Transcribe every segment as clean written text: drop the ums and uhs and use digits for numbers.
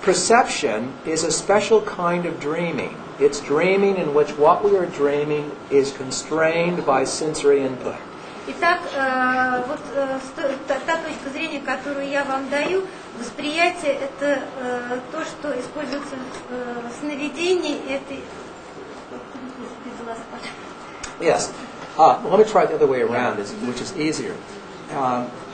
perception is a special kind of dreaming. It's dreaming in which what we are dreaming is constrained by sensory input. Итак, та точка зрения, которую я вам даю, восприятие – это то, что используется в сновидении. Yes. Let me try it the other way around, which is easier.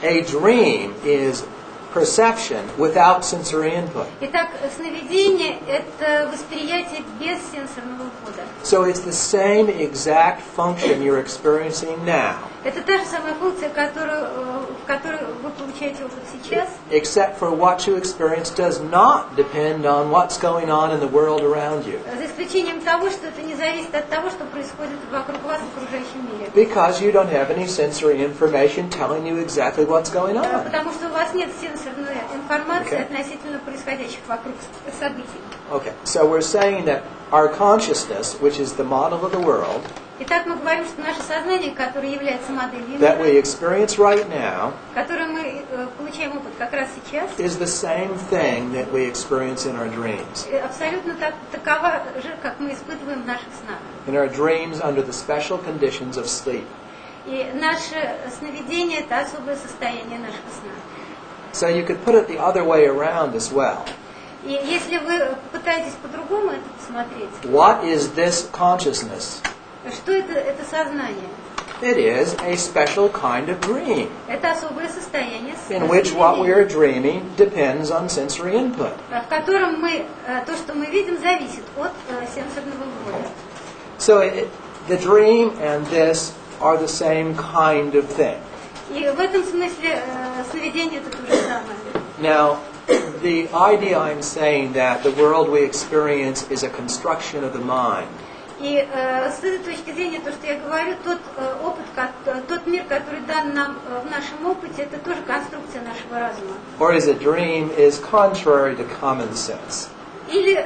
A dream is perception without sensory input. Итак, сновидение – это восприятие без сенсорного входа. So it's the same exact function you're experiencing now. Это та же самая функция, в которой вы получаете опыт сейчас. Except for what you experience does not depend on what's going on in the world around you. За исключением того, что это не зависит от того, что происходит вокруг вас в окружающем мире. Because you don't have any sensory information telling you exactly what's going on. Потому что у вас нет сенсорной информации относительно происходящих вокруг событий. Okay, so we're saying that our consciousness, which is the model of the world, Итак, мы говорим, что наше сознание, которое является моделью that we мира, experience right now, которое мы получаем опыт как раз сейчас, is the same thing that we experience in our dreams. абсолютно такова же, как мы испытываем в наших снах. In our dreams under the special conditions of sleep. И наше сновидение – это особое состояние нашего сна. So you could put it the other way around as well. И если вы пытаетесь по-другому это посмотреть, What is this consciousness? что это сознание? It is a special kind of dream, Это особое состояние in which what we сновидения, are dreaming depends on sensory input. в котором то, что мы видим, зависит от сенсорного ввода. So the dream and this are the same kind of thing. И в этом смысле сновидение – это то же самое. Now, the idea I'm saying that the world we experience is a construction of the mind. И с этой точки зрения, то, что я говорю, тот мир, который дан нам в нашем опыте, это тоже конструкция нашего разума. Or is a dream is contrary to common sense. Или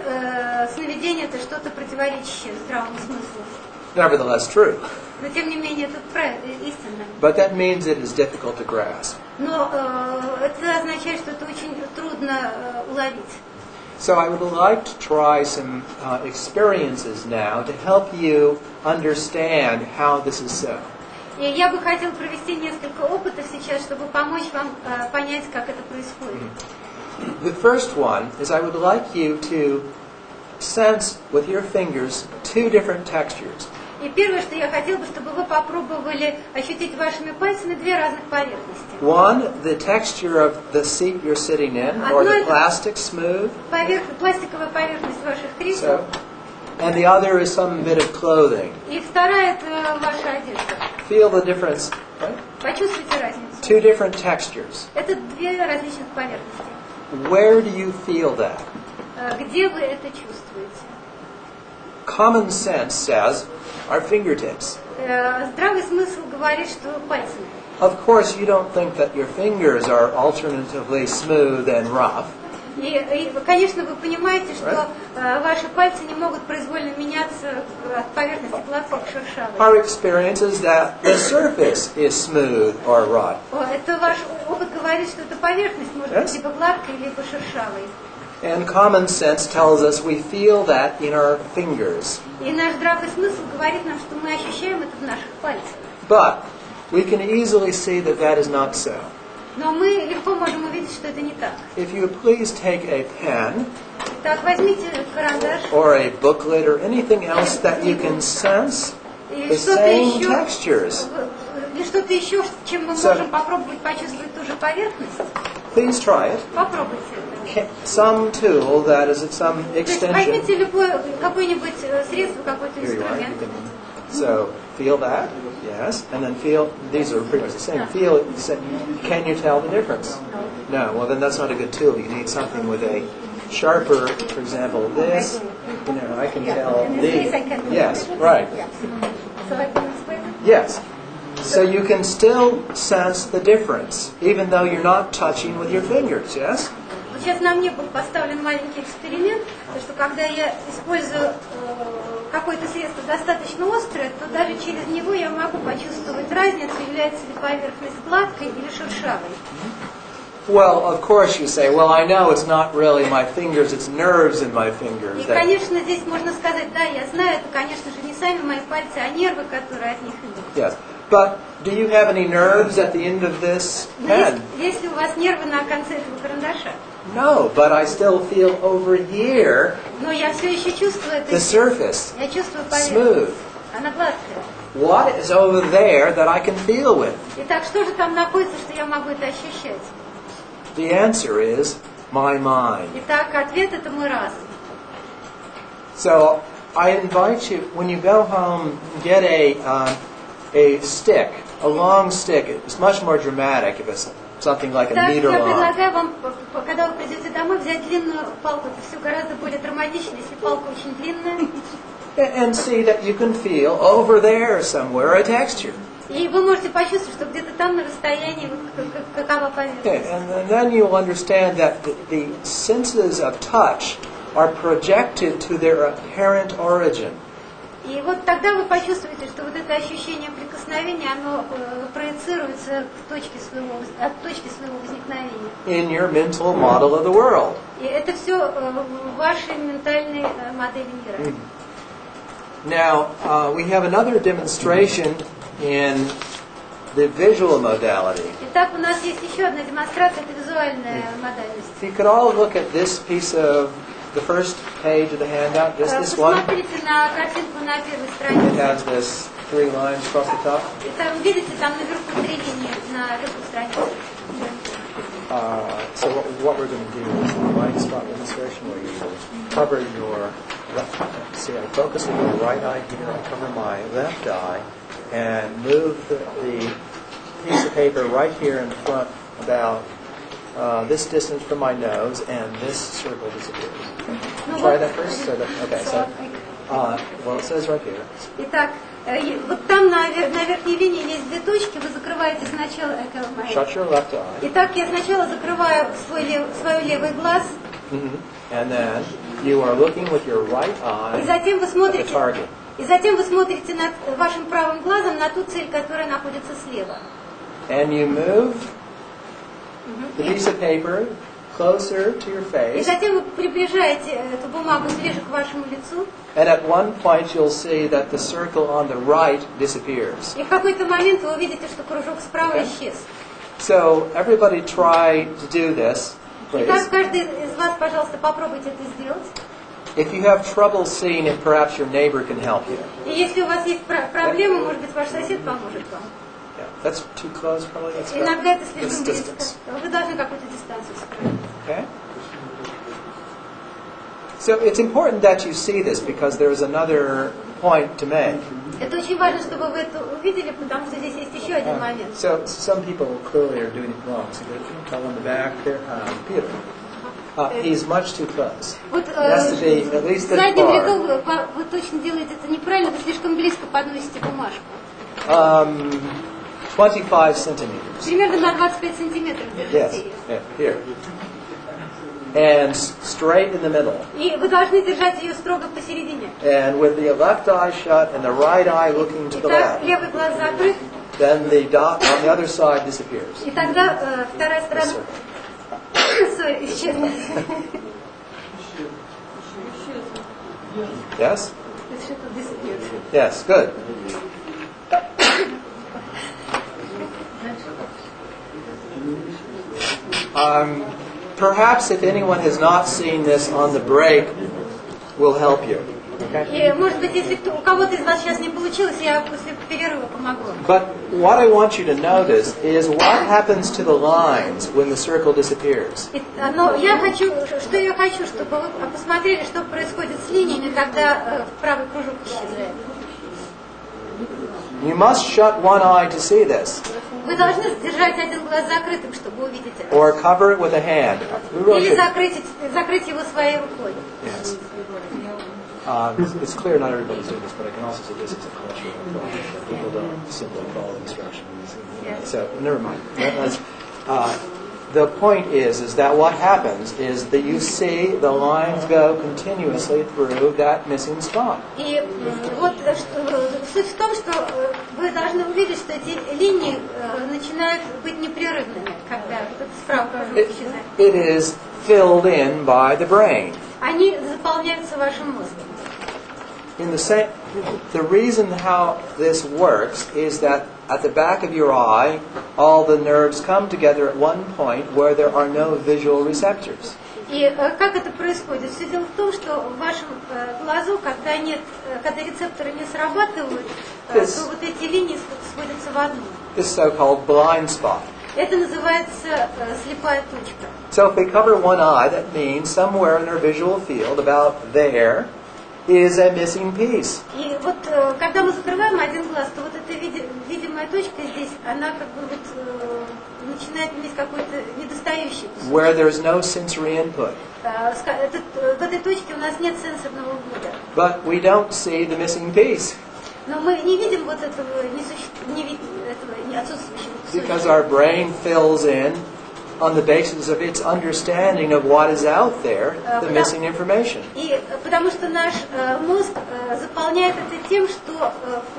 сновидение – это что-то противоречащее здравому смыслу. Nevertheless true. Но тем не менее это истинно. But that means it is difficult to grasp. Но это означает, что это очень трудно уловить. So I would like to try some experiences now to help you understand how this is so. И я бы хотела провести несколько опытов сейчас, чтобы помочь вам понять, как это происходит. The first one is I would like you to sense with your fingers two different textures. И первое, что я хотела бы, чтобы вы попробовали ощутить вашими пальцами две разных поверхности. One, the texture of the seat you're sitting in, or the plastic smooth. Пластиковая поверхность ваших кресел. And the other is some bit of clothing. И вторая – это ваша одежда. Feel the difference, right? Почувствуйте разницу. Two different textures. Это две различных поверхности. Where do you feel that? Где вы это чувствуете? Common sense says our fingertips. Здравый смысл говорит, что пальцами. Of course, you don't think that your fingers are alternatively smooth and rough. И, конечно, вы понимаете, что ваши пальцы не могут произвольно меняться от поверхности гладкой к шершавой. Our experience is that the surface is smooth or rough. Это ваш опыт говорит, что эта поверхность может быть либо гладкой, либо шершавой. And common sense tells us we feel that in our fingers. И наш здравый смысл говорит нам, что мы ощущаем это в наших пальцах. But we can easily see that that is not so. Но мы легко можем увидеть, что это не так. If you please take a pen, Так, возьмите карандаш. or a booklet, or anything else that you can sense the same textures. Или что-то еще, чем мы можем попробовать почувствовать ту же поверхность. Please try it. Попробуйте это. Some tool that is some extension. Возьмите любое, какое-нибудь средство, какой-то инструмент. So feel that, yes, and then feel. These are pretty much the same. Feel it. Can you tell the difference? No. Well, then that's not a good tool. You need something with a sharper. For example, this. You know, I can tell. Yes, right. So I can explain it? Yes. So you can still sense the difference, even though you're not touching with your fingers. Yes. Сейчас на мне был поставлен маленький эксперимент, что когда я использую какое-то средство достаточно острое, то даже через него я могу почувствовать разницу, является ли поверхность гладкой или шершавой. Well, of course you say, well, I know it's not really my fingers, it's nerves in my fingers. И, конечно, здесь можно сказать, да, я знаю, это, конечно же, не сами мои пальцы, а нервы, которые от них идут. Yes. But do you have any nerves at the end of this pen? Есть ли у вас нервы на конце этого карандаша? No, but I still feel over here Но я все еще чувствую это. the surface, Я чувствую поверхность. smooth. Она гладкая. What is over there that I can feel with? Итак, что же там находится, что я могу это ощущать? The answer is my mind. Итак, ответ это мой разум. So I invite you, when you go home, get a stick, a long stick. It's much more dramatic if it's something like a Так, meter я long. предлагаю вам, когда вы придете домой, взять длинную палку. Это все гораздо более драматично, если палка очень длинная. And see that you can feel over there somewhere a texture. И вы можете почувствовать, что где-то там на расстоянии какова поверхность. And then you'll understand that the senses of touch are projected to their apparent origin. И вот тогда вы почувствуете, что вот это ощущение прикосновения, оно проецируется от точки своего возникновения. In your mental model of the world. И это все в вашей ментальной модели мира. Now, we have another demonstration in the visual modality. Итак, у нас есть еще одна демонстрация, это визуальная модальность. If you could all look at this piece of the first page of the handout, just this one. Посмотрите на картинку на первой It странице. has this 3 lines across the top. И там, видите, там наверху 3 линии на верху страницы. So what we're going to do is the blind spot demonstration where you cover your left eye. See, I focus on the right eye here, I cover my left eye, and move the piece of paper right here in front about this distance from my nose, and this circle disappears. Try that first. Well, it says right here. Итак, вот там на верхней линии есть 2 точки, вы закрываете сначала это мое. Shut your left eye. Итак, я сначала закрываю свой левый глаз. And then you are looking with your right eye И затем вы at the смотрите. target. И затем вы смотрите над вашим правым глазом на ту цель, которая находится слева. And you move the piece of paper closer to your И face. затем вы приближаете эту бумагу ближе к вашему лицу. And at one point you'll see that the circle on the right disappears. И в какой-то момент вы увидите, что кружок справа исчез. So everybody try to do this, please. Итак, каждый из вас, пожалуйста, попробуйте это сделать. If you have trouble seeing it, perhaps your neighbor can help you. И если у вас есть проблемы, может быть, ваш сосед поможет вам. Yeah, that's too close, probably. That's Иногда это this слишком близко. distance. Вы должны какую-то дистанцию сохранить. Okay? So it's important that you see this because there's another point to make. Это очень важно, чтобы вы это увидели, потому что здесь есть еще один момент. So some people clearly are doing it wrong. So the tell on the back there, Peter. He's much too close. Вот It has to be at least в this заднем far. ряду вы точно делаете это неправильно, вы слишком близко подносите бумажку. 25 centimeters. Примерно на 25 сантиметров Yes, держите ее. yeah, here. And straight in the middle. И вы должны держать ее строго посередине. And with the left eye shut and the right eye looking to the Итак, left, левый глаз закрыт, then the dot on the other side disappears. и тогда вторая сторона исчезнет. Yes? Yes, good. Perhaps if anyone has not seen this on the break, we'll help you. И, может быть, если у кого-то из вас сейчас не получилось, я после перерыва помогу. But what I want you to notice is what happens to the lines when the circle disappears. Но я хочу, чтобы вы посмотрели, что происходит с линиями, когда правый кружок исчезает. You must shut one eye to see this, Вы должны держать один глаз закрытым, чтобы увидеть это. or cover it with a hand. Или закрыть его своей рукой. Yes. It's clear not everybody's doing this, but I can also say this is a cultural approach. People don't simply follow instructions. Yes. So never mind. The point is that what happens is that you see the lines go continuously through that missing spot. И вот суть в том, что вы должны увидеть, что эти линии начинают быть непрерывными. когда вот этот справа кружок исчезает. It is filled in by the brain. Они заполняются вашим мозгом. The reason how this works is that at the back of your eye, all the nerves come together at one point where there are no visual receptors. И как это происходит? Все дело в том, что в вашем глазу, когда рецепторы не срабатывают, то вот эти линии сходятся в одну. This so-called blind spot. Это называется слепая точка. So if we cover one eye, that means somewhere in our visual field, about there, is a missing piece. И вот когда мы закрываем один глаз, то вот эта видимая точка здесь, она как бы вот начинает иметь какой-то недостающий кусок. Where there's no sensory input. В этой точке у нас нет сенсорного ввода. But we don't see the missing piece. Но мы не видим вот этого отсутствующего кусочка. Because our brain fills in on the basis of its understanding of what is out there, the missing information. И потому что наш мозг заполняет это тем, что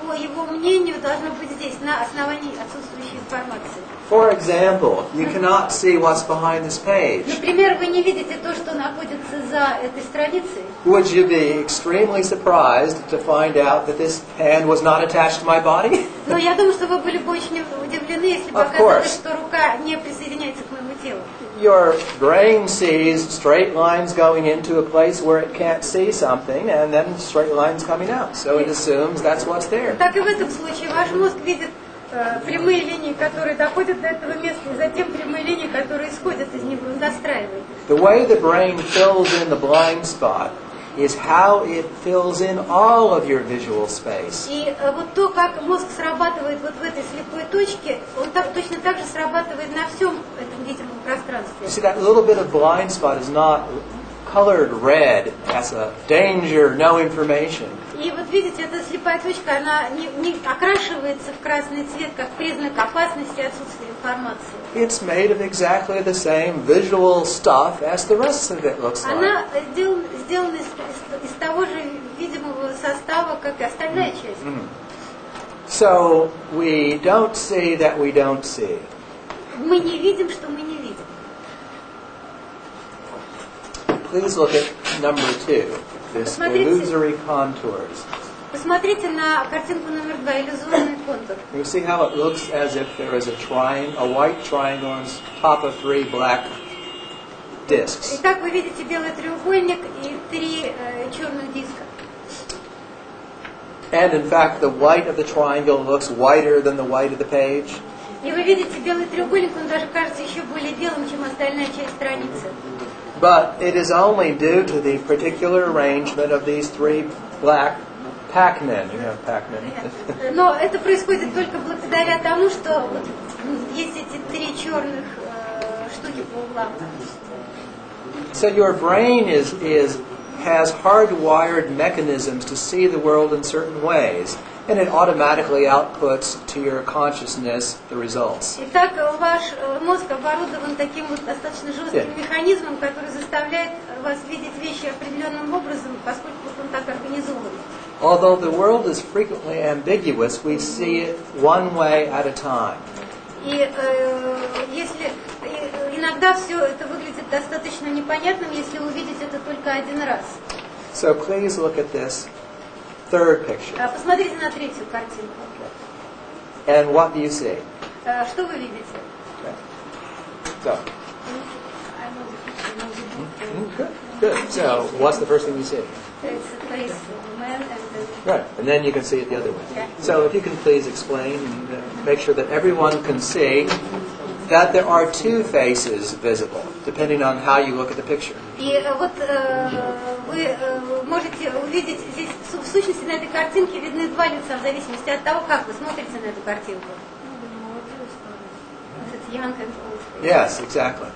по его мнению должно быть здесь на основании отсутствующей информации. For example, you cannot see what's behind this page. Например, вы не видите то, что находится за этой страницей. Would you be extremely surprised to find out that this hand was not attached to my body? Но я думаю, что вы были бы очень удивлены, если бы оказалось, что рука не присоединяется к моему телу. Your brain sees straight lines going into a place where it can't see something, and then straight lines coming out. So it assumes that's what's there. Так и в этом случае ваш мозг видит прямые линии, которые доходят до этого места, и затем прямые линии, которые исходят из него, достраивает. The way the brain fills in the blind spot is how it fills in all of your visual space. И вот то, как мозг срабатывает вот в этой слепой точке, он точно так же срабатывает на всем этом видимом пространстве. You see, that little bit of blind spot is not colored red. That's a danger, no information. И вот видите, эта слепая точка, она не окрашивается в красный цвет, как признак опасности, отсутствия информации. It's made of exactly the same visual stuff as the rest of it looks like. Она сделана из того же видимого состава, как и остальная часть. So we don't see that we don't see. Мы не видим, что мы не видим. Please look at number 2. This illusory contours. Посмотрите на картинку номер 2, иллюзорный контур. You see how it looks as if there is a white triangle on top of 3 black discs. Итак, вы видите белый треугольник и 3 черных диска. And in fact, the white of the triangle looks whiter than the white of the page. И вы видите белый треугольник, он даже кажется еще более белым, чем остальная часть страницы. But it is only due to the particular arrangement of these 3 black Pac-Men. You know Pac-Men. Но это происходит только благодаря тому, что вот есть эти 3 черных штуки по углам. So your brain has hardwired mechanisms to see the world in certain ways, and it automatically outputs to your consciousness the results. Итак, ваш мозг оборудован таким вот достаточно жестким механизмом, который заставляет вас видеть вещи определенным образом, поскольку он так организован. Although the world is frequently ambiguous, we see it one way at a time. И если иногда все это выглядит достаточно непонятным, если увидеть это только один раз. So please look at this third picture. Посмотрите на третью картинку. And what do you see? Что вы видите? Okay. So. Good. So, what's the first thing you see? It's a place of man and Right, and then you can see it the other way. Okay. So, if you can please explain and make sure that everyone can see that there are 2 faces visible, depending on how you look at the picture. И вот вы можете увидеть здесь, в сущности, на этой картинке видны 2 лица, в зависимости от того, как вы смотрите на эту картинку. It's young and old. Yes, exactly.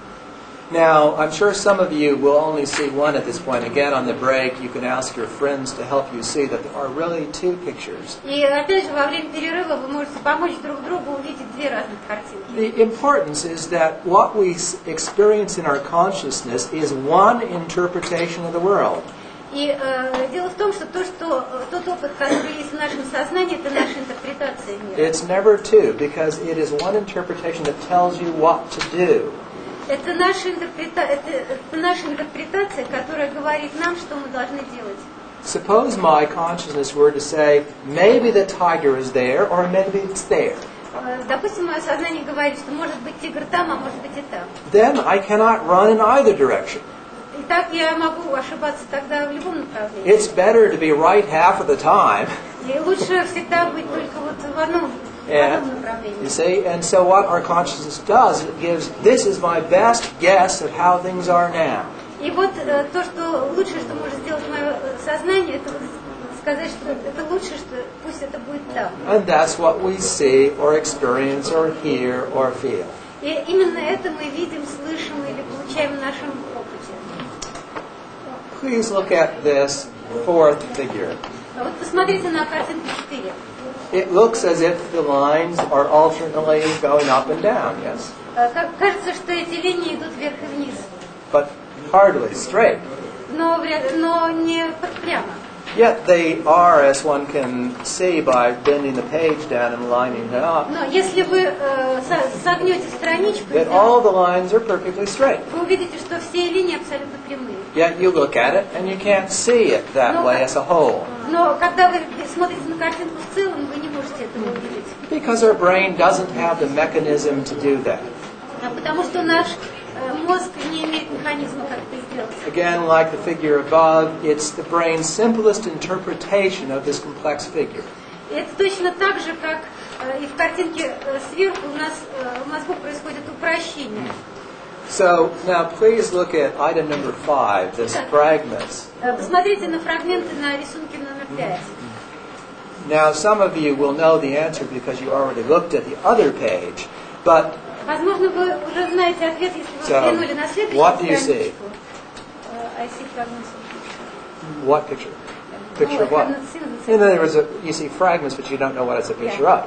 Now, I'm sure some of you will only see one at this point. Again, on the break, you can ask your friends to help you see that there are really 2 pictures. И опять же, во время перерыва вы можете помочь друг другу увидеть 2 разных картинки. The importance is that what we experience in our consciousness is one interpretation of the world. И дело в том, что тот опыт, который есть в нашем сознании, это наша интерпретация мира. It's never two, because it is one interpretation that tells you what to do. Это наша интерпретация, которая говорит нам, что мы должны делать. Suppose my consciousness were to say, maybe the tiger is there, or maybe it's there. Допустим, мое сознание говорит, что может быть тигр там, а может быть и там. Then I cannot run in either direction. И так я могу ошибаться тогда в любом направлении. It's better to be right half of the time. И лучше всегда быть только вот в одном направлении. You see, and so what our consciousness does, it gives, this is my best guess of how things are now. И вот то, что лучшее, что может сделать мое сознание, это сказать, что это лучше, что пусть это будет там. And that's what we see or experience or hear or feel. И именно это мы видим, слышим или получаем в нашем опыте. Please look at this fourth figure. Вот посмотрите на картинку 4. It looks as if the lines are alternately going up and down, yes? Кажется, что эти линии идут вверх и вниз. But hardly straight. Но не прямо. Yet they are, as one can see by bending the page down and lining it up, Но если вы согнете страничку, that all the lines are perfectly straight. вы увидите, что все линии абсолютно прямые. Yet you look at it and you can't see it that way as a whole. Но когда вы смотрите на картинку в целом, вы не можете этого увидеть. Because our brain doesn't have the mechanism to do that. Потому что наш мозг не имеет механизма, как это сделать. Again, like the figure above, it's the brain's simplest interpretation of this complex figure. И это точно так же, как и в картинке сверху у нас в мозгу происходит упрощение. So now please look at item number 5, this fragments. Посмотрите на фрагменты на рисунке номер 5. Now some of you will know the answer because you already looked at the other page, but Возможно, вы уже знаете ответ, если вы взглянули на следующую what do you see? страничку. I see fragments. What picture? Picture of what? And then you see fragments, but you don't know what it's a picture of.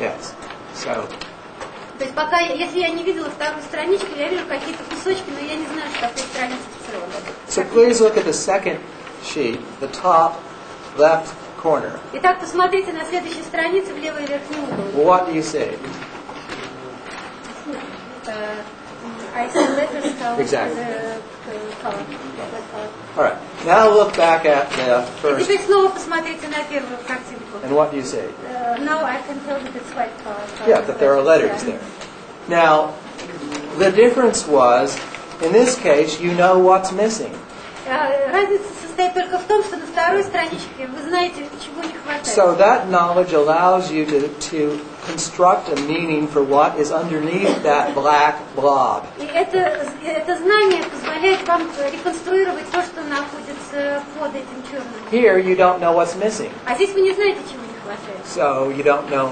Yes. So. То есть пока, если я не видела вторую страничку, я вижу какие-то кусочки, но я не знаю, что такое страница в целом. So please look at the second sheet, the top left corner. Итак, посмотрите на следующей странице в левый верхний угол. What do you see? I see letters color. Exactly. Color. All right. Now look back at the И first. теперь снова посмотрите на первую картинку. And what do you see? Now I can tell that it's white color. Yeah, that there are letters there. Now, the difference was, in this case, you know what's missing. Разница состоит только в том, что на второй страничке вы знаете, чего не хватает. So that knowledge allows you to construct a meaning for what is underneath that black blob. И это знание позволяет вам реконструировать то, что находится под этим черным. Here, you don't know what's missing. А здесь вы не знаете, чего не хватает. So you don't know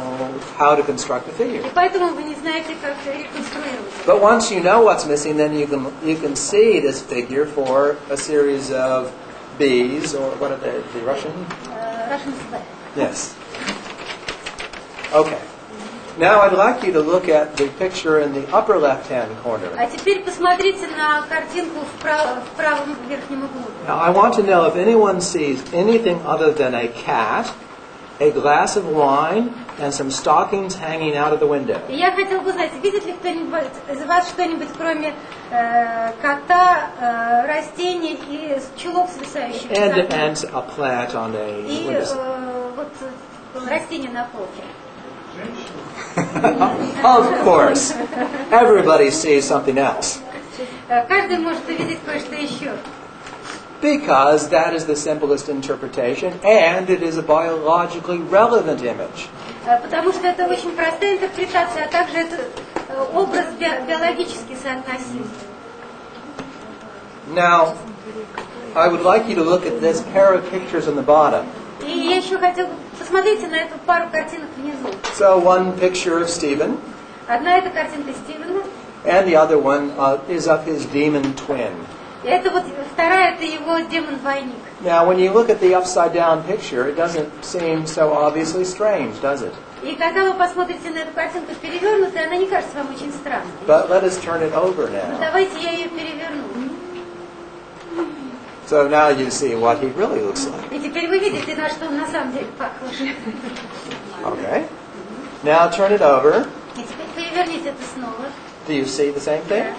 how to construct a figure. И поэтому вы не знаете, как реконструировать. But once you know what's missing, then you can see this figure for a series of B's, or what are the Russian? Russian slang. Yes. Okay. Now I'd like you to look at the picture in the upper left-hand corner. А теперь посмотрите на картинку в правом верхнем углу. Now I want to know if anyone sees anything other than a cat, a glass of wine, and some stockings hanging out of the window. И я хотела бы знать, видит ли кто-нибудь из вас что-нибудь, кроме кота, растений и чулок, свисающих из окна. And a plant on a И window. вот растение на полке. Of course. Everybody sees something else. Каждый может увидеть кое-что еще. Because that is the simplest interpretation, and it is a biologically relevant image. Потому что это очень простая интерпретация, а также это образ биологически соотносим. Now, I would like you to look at this pair of pictures on the bottom. И я еще хотела посмотрите на эту пару картинок внизу. So one picture of Stephen, Одна это картинка Стивена, and the other one is of his demon twin. и это вот вторая это его демон-двойник. Now, when you look at the upside-down picture, it doesn't seem so obviously strange, does it? И когда вы посмотрите на эту картинку перевернутой, она не кажется вам очень странной. But let us turn it over Но now. давайте я ее переверну. So now you see what he really looks like. И теперь вы видите, на что он на самом деле похож. Okay. Now turn it over. И теперь переверните это снова. Do you see the same thing?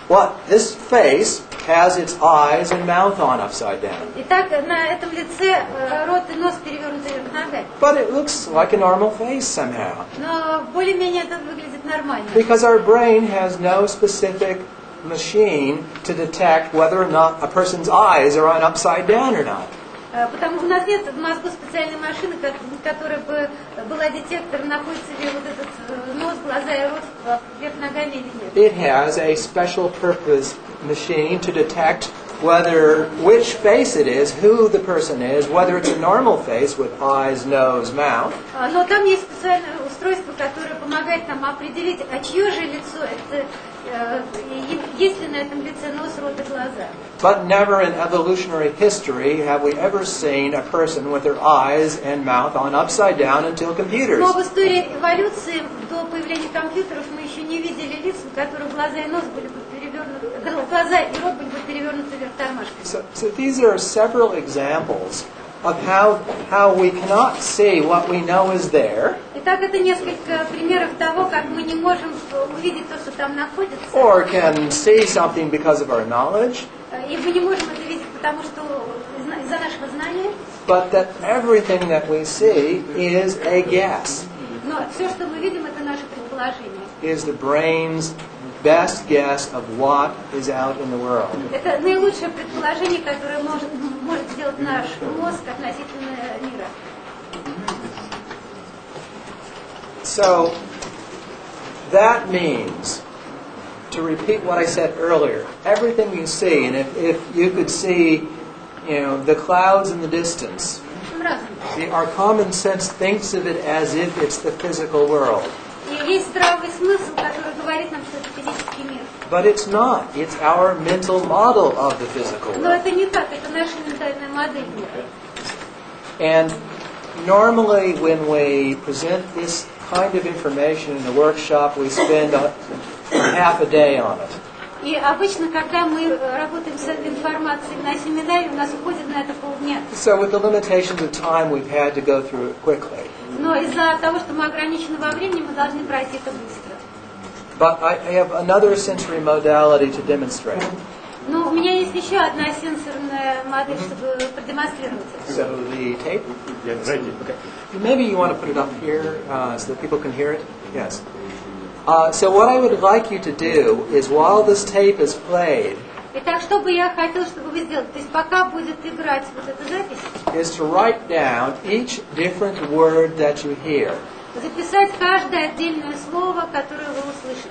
What? This face has its eyes and mouth on upside down. Итак, на этом лице рот и нос перевернуты вверх ногами. But it looks like a normal face somehow. Но более-менее это выглядит нормально. Because our brain has no specific machine to detect whether or not a person's eyes are on upside down or not. Потому что у нас нет в мозгу специальной машины, которая бы была детектором, находится ли вот этот нос, глаза и рот вверх ногами или нет. It has a special purpose machine to detect which face it is, who the person is, whether it's a normal face with eyes, nose, mouth. Но там есть специальное устройство, которое помогает нам определить, а чье же лицо это, есть ли на этом лице нос, рот и глаза. But never in evolutionary history have we ever seen a person with their eyes and mouth on upside down until computers. Но в истории эволюции до появления компьютеров мы еще не видели лиц, у которых глаза и нос были бы перевернуты, глаза и рот были бы перевернуты вверх тормашкой. So these are several examples of how we cannot see what we know is there. Итак, это несколько примеров того, как мы не можем увидеть то, что там находится. Or can see something because of our knowledge. И мы не можем это видеть, потому что из-за нашего знания. But that everything that we see is a guess. Но все, что мы видим, это наше предположение. Is the brain's best guess of what is out in the world. Это наилучшее предположение, которое может сделать наш мозг относительно мира. So that means, to repeat what I said earlier, everything you see, and if you could see, the clouds in the distance, our common sense thinks of it as if it's the physical world. И есть здравый смысл, который говорит нам, что это физический мир. But it's not. It's our mental model of the physical Но world. это не так, это наша ментальная модель мира. And normally when we present this kind of information in a workshop, we spend half a day on it. И обычно, когда мы работаем с этой информацией на семинаре, у нас уходит на это полдня. So with the limitations of time, we've had to go through it quickly. Но из-за того, что мы ограничены во времени, мы должны пройти это быстро. But I have another sensory modality to demonstrate. Но у меня есть еще одна сенсорная модель, чтобы продемонстрировать это. So the tape? Yeah, ready. Okay. Maybe you want to put it up here so that people can hear it? Yes. So what I would like you to do is while this tape is played, Итак, что бы я хотел, чтобы вы сделали? То есть пока будет играть вот эта запись, is to write down each different word that you hear. записать каждое отдельное слово, которое вы услышите.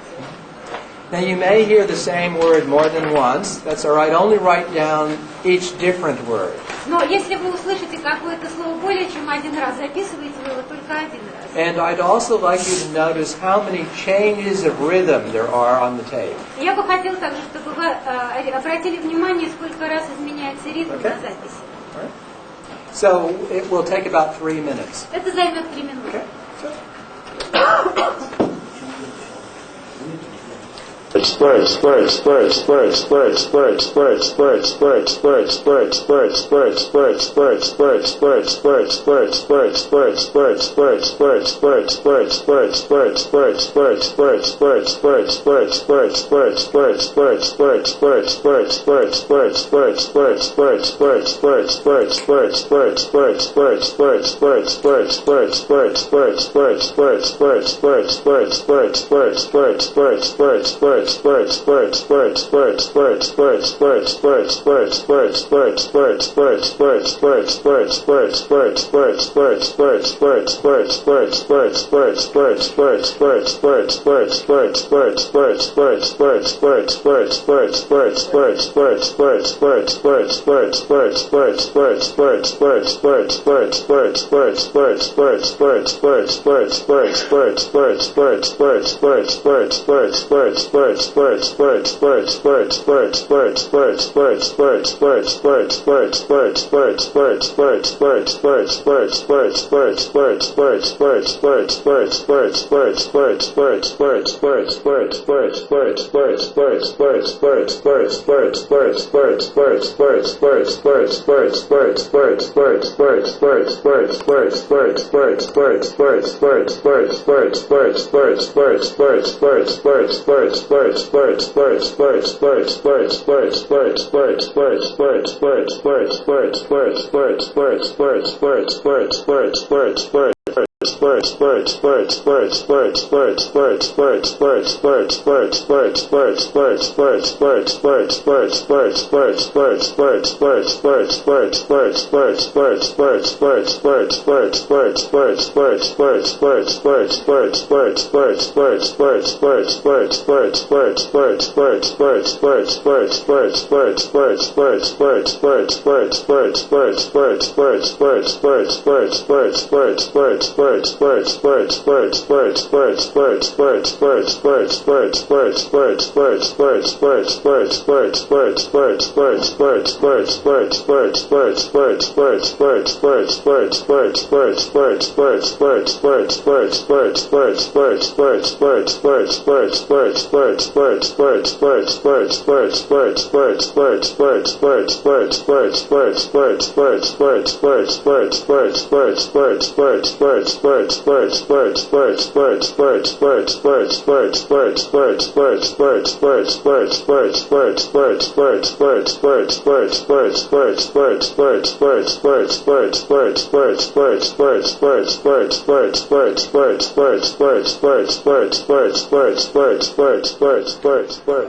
Now you may hear the same word more than once. That's all right. Only write down each different word. Но если вы услышите какое-то слово более чем один раз, записывайте вы его только один раз. And I'd also like you to notice how many changes of rhythm there are on the tape. Я бы хотела также, чтобы вы обратили внимание, сколько раз изменяется ритм на записи. All right. So it will take about 3 minutes. Это займет 3 минуты.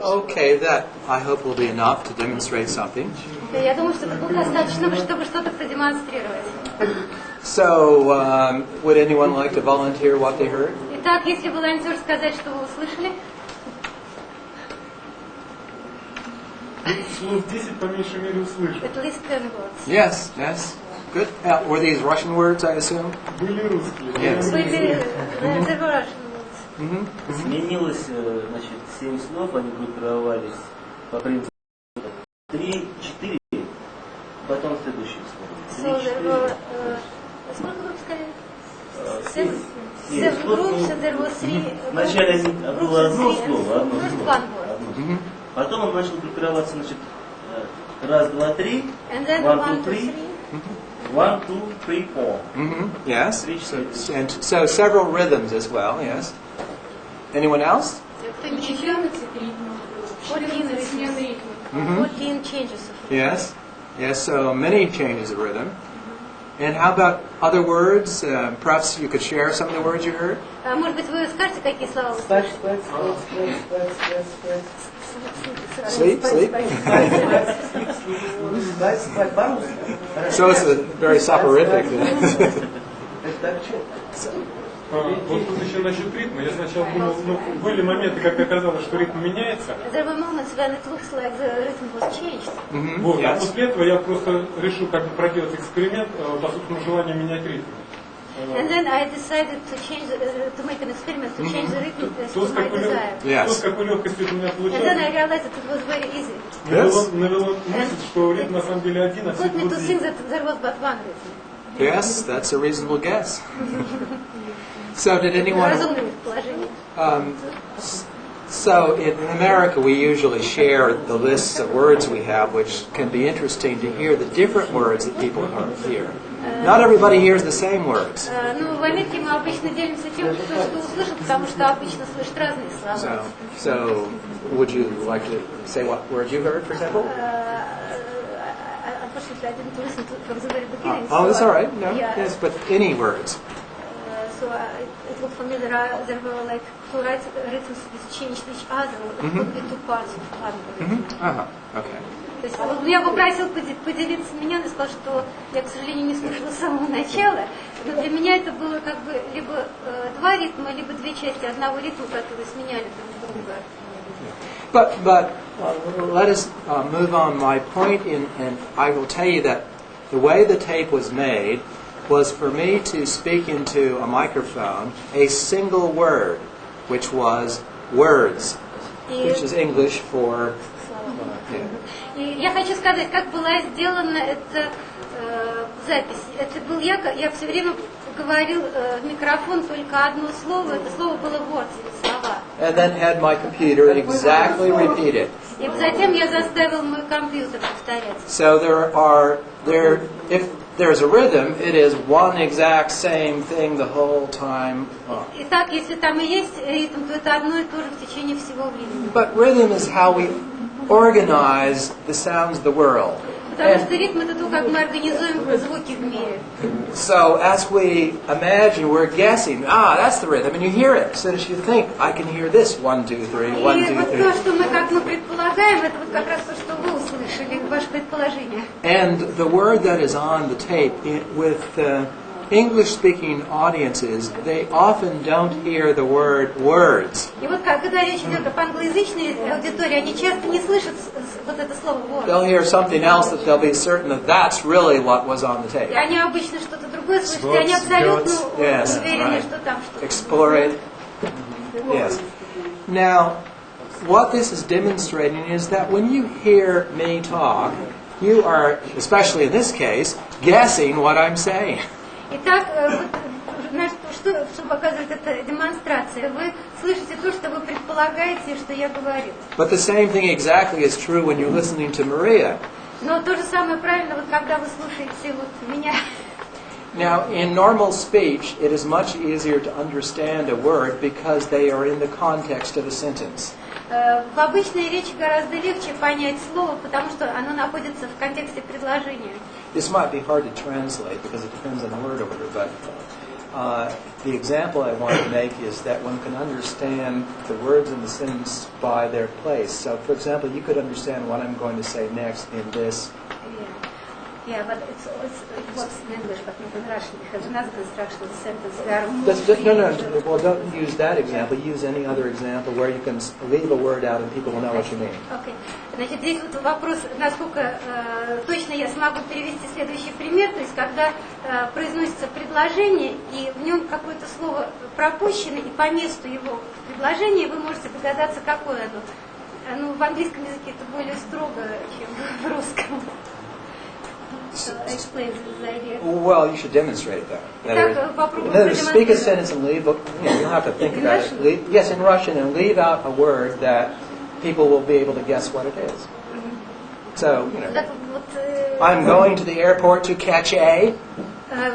Okay, that I hope will be enough to demonstrate something. Я думаю, что это было достаточно, чтобы что-то продемонстрировать. So, would anyone like to volunteer what they heard? Итак, если волонтер сказать, что вы услышали? Слов 10 по меньшей мере услышал. At least 10 words. Yes, yes. Good. Were these Russian words, I assume? Были русские. Yes. Были the Russian words. Изменилось, значит, 7 слов, они группировались по принципу 3-4, потом следующие слова. So there were, сколько групп сказали? Seven groups, and there were three. Вначале было одно слово, First one word. Потом он начал группироваться, значит, раз, два, три, And then 1, 1, 2, 2, 3, 3. 1, 2, 3, 4. Yes. 3, 4. And so several rhythms as well, yes. Anyone else? Кто-нибудь еще? 14 changes of rhythm. Yes. Yes, so many changes of rhythm. And how about other words? Perhaps you could share some of the words you heard? Может быть, вы скажете, какие слова вы слышали? Sleep, sleep. So it's very soporific. Вот тут еще насчет ритма. Я сначала думал, были моменты, как оказалось, что ритм меняется. There were moments when it looks like the rhythm was changed. Вот, а после этого я просто решил как бы проделать эксперимент по собственному желанию менять ритм. And then I decided to change, to make an experiment to change the rhythm as То, to my desire. с какой легкостью это у меня And then I получалось, realized that it was very easy. навело мысль, что ритм на самом деле один, а все Put me to будет think that there was but one rhythm. Yes, that's a reasonable guess. So did anyone... Разумное предположение. So in America we usually share the lists of words we have, which can be interesting to hear the different words that people hear. Not everybody hears the same words. Ну, в Америке мы обычно делимся тем, кто что услышал, потому что обычно слышат разные слова. So would you like to say what words you heard, for example? Unfortunately, I didn't listen from the very beginning. Oh, that's all right. No, yeah. yes, but any words. So it looked for me there were like two rhythms which changed each other. It could be two parts of one rhythm. Okay. То есть, вот я попросил поделиться меня, он сказал, что я, к сожалению, не слушала с самого начала. Но для меня это было как бы либо два ритма, либо две части одного ритма, которые сменяли друг друга. But let us move on. My point, and I will tell you that the way the tape was made was for me to speak into a microphone a single word, which was words. which is English for... yeah. И я хочу сказать, как была сделана эта запись. Это был я все время говорил в микрофон только одно слово, это слово было words, слова. And then had my computer exactly repeat it. И затем я заставил мой компьютер повторять. So if there's a rhythm, it is one exact same thing the whole time long. Итак, если там и есть ритм, то это одно и то же в течение всего времени. But rhythm is how we organize the sounds of the world. Потому что ритм это то, как мы организуем звуки в мире. So as we imagine, we're guessing, that's the rhythm, and you hear it. So as you think, I can hear this, 1, 2, 3, 1, 2, 3. И вот то, что мы предполагаем, это вот как раз то, что вы услышали, ваше предположение. And the word that is on the tape, with English-speaking audiences, they often don't hear the word words. И вот когда речь идет об англоязычной аудитории, они часто не слышат вот это слово words. They'll hear something else that they'll be certain that that's really what was on the tape. И они обычно что-то другое слышат, и они абсолютно уверены, что там что-то. Explore it. Yes. Now, what this is demonstrating is that when you hear me talk, you are, especially in this case, guessing what I'm saying. Итак, что показывает эта демонстрация? Вы слышите то, что вы предполагаете, что я говорю. But the same thing exactly is true when you're listening to Maria. Но то же самое правильно, вот когда вы слушаете вот меня. Now, in normal speech, it is much easier to understand a word because they are in the context of a sentence. В обычной речи гораздо легче понять слово, потому что оно находится в контексте предложения. This might be hard to translate because it depends on the word order, but the example I want to make is that one can understand the words in the sentence by their place. So, for example, you could understand what I'm going to say next in this. Yeah, but it works in English, but not in Russian, because another construction of the sentence, we are moving. No. Well, don't use that example. Use any other example where you can leave a word out and people will know what you mean. Okay. Значит, здесь вот вопрос, насколько точно я смогу перевести следующий пример, то есть когда произносится предложение, и в нем какое-то слово пропущено, и по месту его в предложении вы можете догадаться, какое оно. Ну, в английском языке это более строго, чем в русском. Well, you should demonstrate that. Speak a sentence and leave. You don't have to think about it. Yes, in Russian, and leave out a word that people will be able to guess what it is. So, I'm going to the airport to catch a.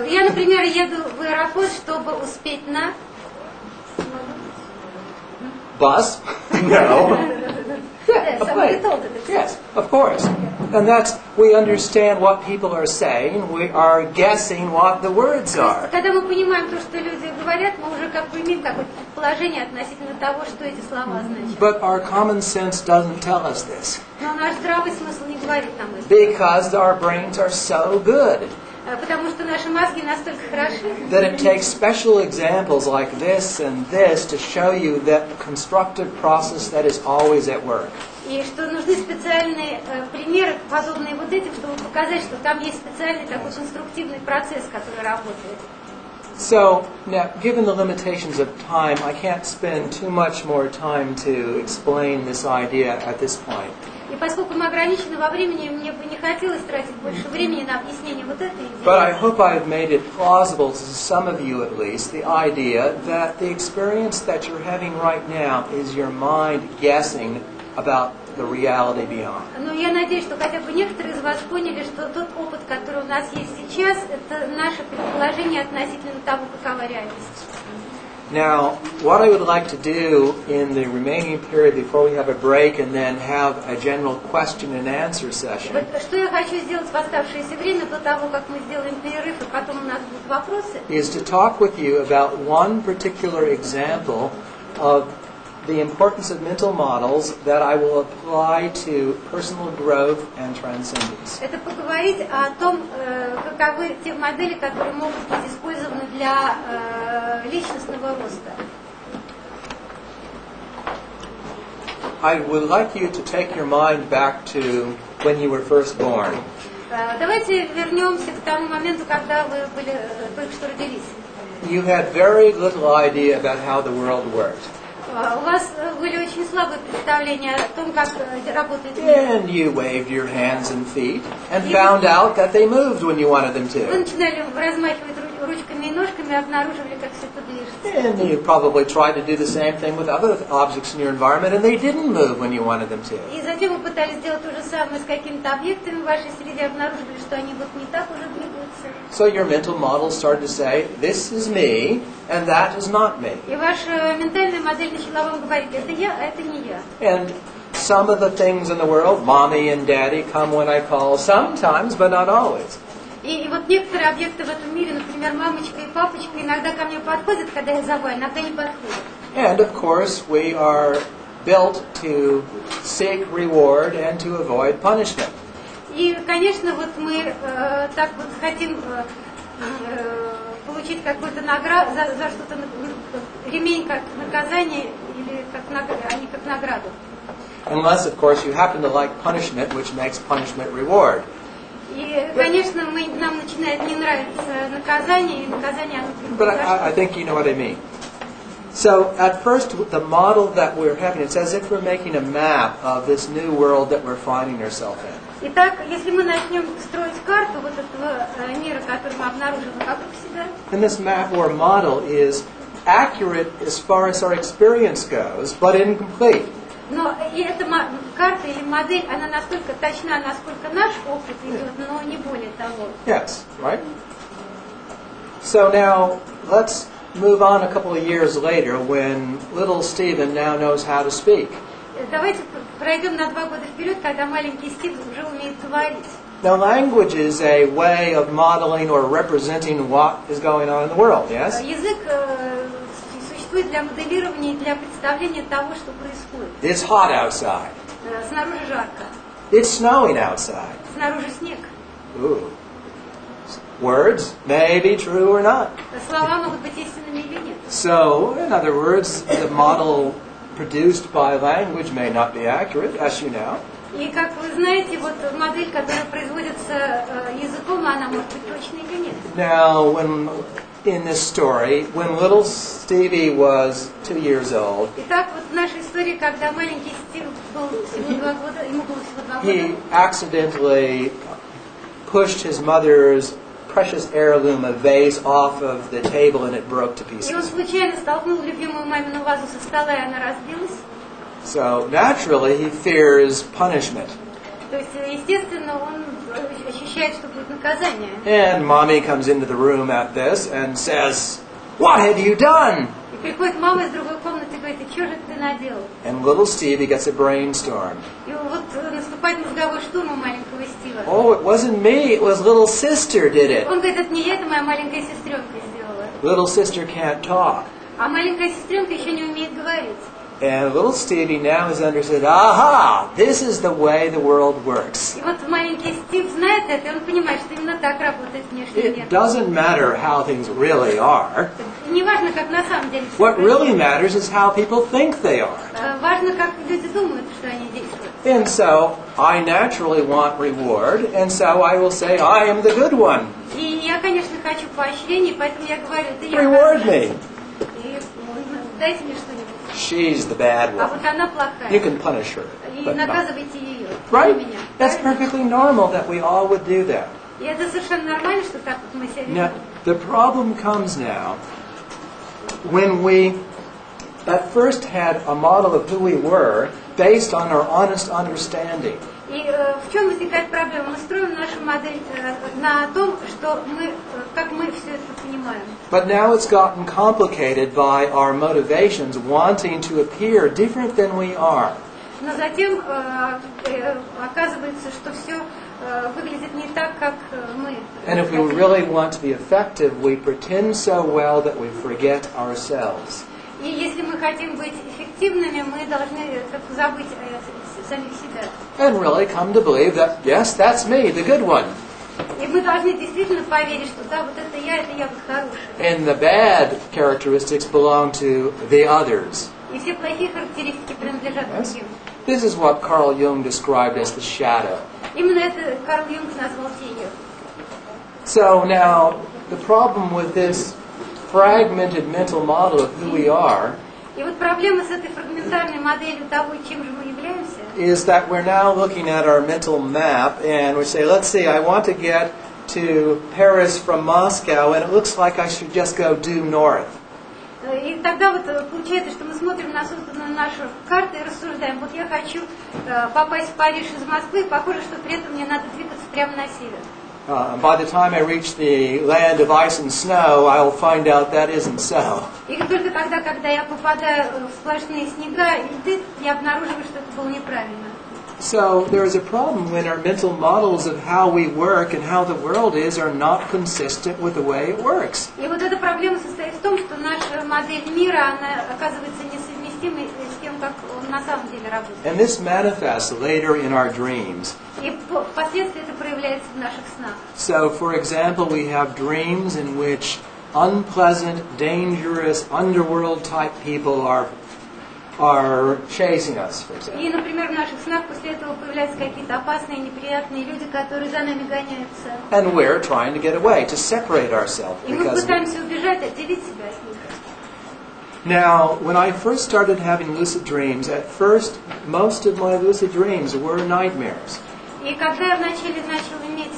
Я, например, еду в аэропорт, чтобы успеть на. Bus? No. Yes, yes, of course. And we understand what people are saying, we are guessing what the words are. Когда мы понимаем то, что люди говорят, мы уже как бы имеем какое-то предположение относительно того, что эти слова значат. But our common sense doesn't tell us this. Но наш здравый смысл не говорит нам это. Because our brains are so good. Потому что наши мозги настолько хороши. That it takes special examples like this and this to show you that constructive process that is always at work. И что нужны специальные примеры, подобные вот этим, чтобы показать, что там есть специальный такой конструктивный процесс, который работает. So, now, given the limitations of time, I can't spend too much more time to explain this idea at this point. И поскольку мы ограничены во времени, мне бы не хотелось тратить больше времени на объяснение вот этой идеи. But I hope I've made it plausible to some of you at least, the idea that the experience that you're having right now is your mind guessing about the reality beyond. Но я надеюсь, что хотя бы некоторые из вас поняли, что тот опыт, который у нас есть сейчас, это наше предположение относительно того, какова реальность. Now, what I would like to do in the remaining period before we have a break and then have a general question and answer session. Что я хочу сделать в оставшееся время до того, как мы сделаем перерыв, и потом у нас будут вопросы. Is to talk with you about one particular example of the importance of mental models that I will apply to personal growth and transcendence. Это поговорить о том, каковы те модели, которые могут быть использованы для личностного роста. I would like you to take your mind back to when you were first born. Давайте вернемся к тому моменту, когда вы только что родились. You had very little idea about how the world worked. У вас были очень слабые представления о том, как работает мир. And you waved your hands and feet and found out that they moved when you wanted them Вы to. начинали размахивать ручками и ножками, обнаруживали, как все это движется. And you probably tried to do the same thing with other objects in your environment, and they didn't move when you wanted them to. И затем вы пытались сделать то же самое с какими-то объектами в вашей среде, обнаруживали, что они вот не так уже двигаются. So your mental model started to say, this is me, and that is not me. И ваша ментальная модель начала вам говорить, это я, а это не я. And some of the things in the world, mommy and daddy, come when I call, sometimes, but not always. И вот некоторые объекты в этом мире, например, мамочка и папочка, иногда ко мне подходят, когда я зову, иногда не подходят. And of course, we are built to seek reward and to avoid punishment. И, конечно, вот мы так вот хотим получить какую-то награду, за что-то, ремень как наказание, или как а не как награду. Unless, of course, you happen to like punishment, which makes punishment reward. И, конечно, нам начинает не нравиться наказание, и наказание оно But I think you know what I mean. So, at first, the model that we're having, it's as if we're making a map of this new world that we're finding ourselves in. Итак, если мы начнем строить карту вот этого мира, который мы обнаруживаем вокруг себя, And this map or model is accurate as far as our experience goes, but incomplete. но и эта карта или модель, она настолько точна, насколько наш опыт идет, но не более того. Yes, right? So now, let's move on a couple of years later when little Stephen now knows how to speak. Давайте пройдем на 2 года вперед, когда маленький Стив уже умеет говорить. Now, language is a way of modeling or representing what is going on in the world, yes? Язык существует для моделирования и для представления того, что происходит. It's hot outside. Снаружи жарко, It's snowing outside. снаружи снег. Ooh. Words may be true or not. Слова могут быть истинными или нет. So, in other words, the model produced by language may not be accurate, as you know. И как вы знаете, вот модель, которая производится языком, она может быть точной или нет. Now, when in this story, when little Stevie was 2 years old, Итак, вот в нашей истории, когда маленький Стив был всего 2 года, ему было всего 2 he года, accidentally pushed his mother's precious heirloom, a vase, off of the table and it broke to и он pieces. случайно столкнул любимую мамину вазу со стола, и она разбилась. So naturally he fears punishment. То есть, естественно, он ощущает, что будет наказание. And mommy comes into the room at this and says, "What have you done?" И приходит мама из другой комнаты и говорит, что же ты наделал? And little Stevie gets a brainstorm. И вот наступает мозговой штурм у маленького Стива. Oh, it wasn't me, it was little sister did it. Он говорит, это не я, это моя маленькая сестренка сделала. Little sister can't talk. А маленькая сестренка еще не умеет говорить. And little Stevie now has understood, aha, this is the way the world works. И вот маленький Стив знает это, и он понимает, что именно так работает внешний It мир. doesn't matter how things really are. Не важно, как на самом деле все What really происходит. matters is how people think they are. Важно, как люди думают, что они действуют. And so, I naturally want reward, and so I will say, I am the good one. И я, конечно, хочу поощрений, поэтому я говорю, да я Reward хорошая. me. И дайте мне что-нибудь. She's the bad А one. вот она плохая. You can punish her. И But not. наказывайте ее, Right? не меня. That's Правильно? perfectly normal that we all would do that. И это совершенно нормально, что так вот мы себя Now, ведем. the problem comes now when we at first had a model of who we were based on our honest understanding. И в чем возникает проблема? Мы строим нашу модель на том, что мы, как мы все это понимаем. But now it's gotten complicated by our motivations wanting to appear different than we are. Но затем оказывается, что все выглядит не так, как мы. And if we really want to be effective, we pretend so well that we forget ourselves. И если мы хотим быть эффективными, мы должны как-то забыть самих себя. And really come to believe that, yes, that's me, the good one. И мы должны действительно поверить, что да, вот это я вот хороший. And the bad characteristics belong to the others. И все плохие характеристики принадлежат Yes? другим. This is what Carl Jung described as the shadow. Именно это Карл Юнг назвал тенью. So now, the problem with this fragmented mental model of who we are И вот проблема с этой фрагментарной моделью того, чем же мы являемся, is that we're now looking at our mental map and we say, let's see, I want to get to Paris from Moscow and it looks like I should just go due north. и тогда вот получается, что мы смотрим на созданную нашу карту и рассуждаем, вот я хочу попасть в Париж из Москвы, и похоже, что при этом мне надо двигаться прямо на север. By the time I reach the land of ice and snow, I'll find out that isn't so. И только тогда, когда я попадаю в сплошные снега и льды, я обнаруживаю, что это было неправильно. So there is a problem when our mental models of how we work and how the world is are not consistent with the way it works. И вот эта проблема состоит в том, что наша модель мира, она оказывается несовместимой с тем, как он на самом деле работает. And this manifests later in our dreams. И впоследствии это проявляется в наших снах. So, for example, we have dreams in which unpleasant, dangerous, underworld type people are chasing us, for example. И, например, в наших снах после этого появляются какие-то опасные, неприятные люди, которые за нами гоняются. And we're trying to get away, to separate ourselves. И мы пытаемся убежать, отделить себя от них. Now, when I first started having lucid dreams, at first, most of my lucid dreams were nightmares. И когда я вначале начал иметь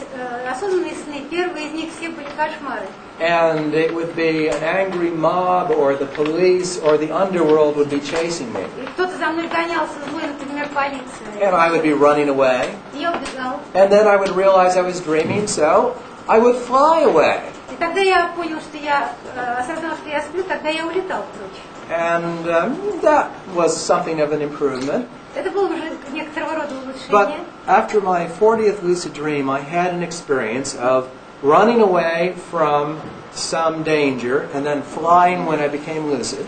осознанные сны, первые из них все были кошмары. And it would be an angry mob, or the police, or the underworld would be chasing me. И кто-то за мной гонялся, злой, например, полиция. And I would be running away. И я убегал. And then I would realize I was dreaming, so I would fly away. И тогда я понял, что я осознал, что я сплю, тогда я улетал прочь. And that was something of an improvement. Это было уже некоторого рода But улучшение. after my 40th lucid dream, I had an experience of running away from some danger and then flying when I became lucid.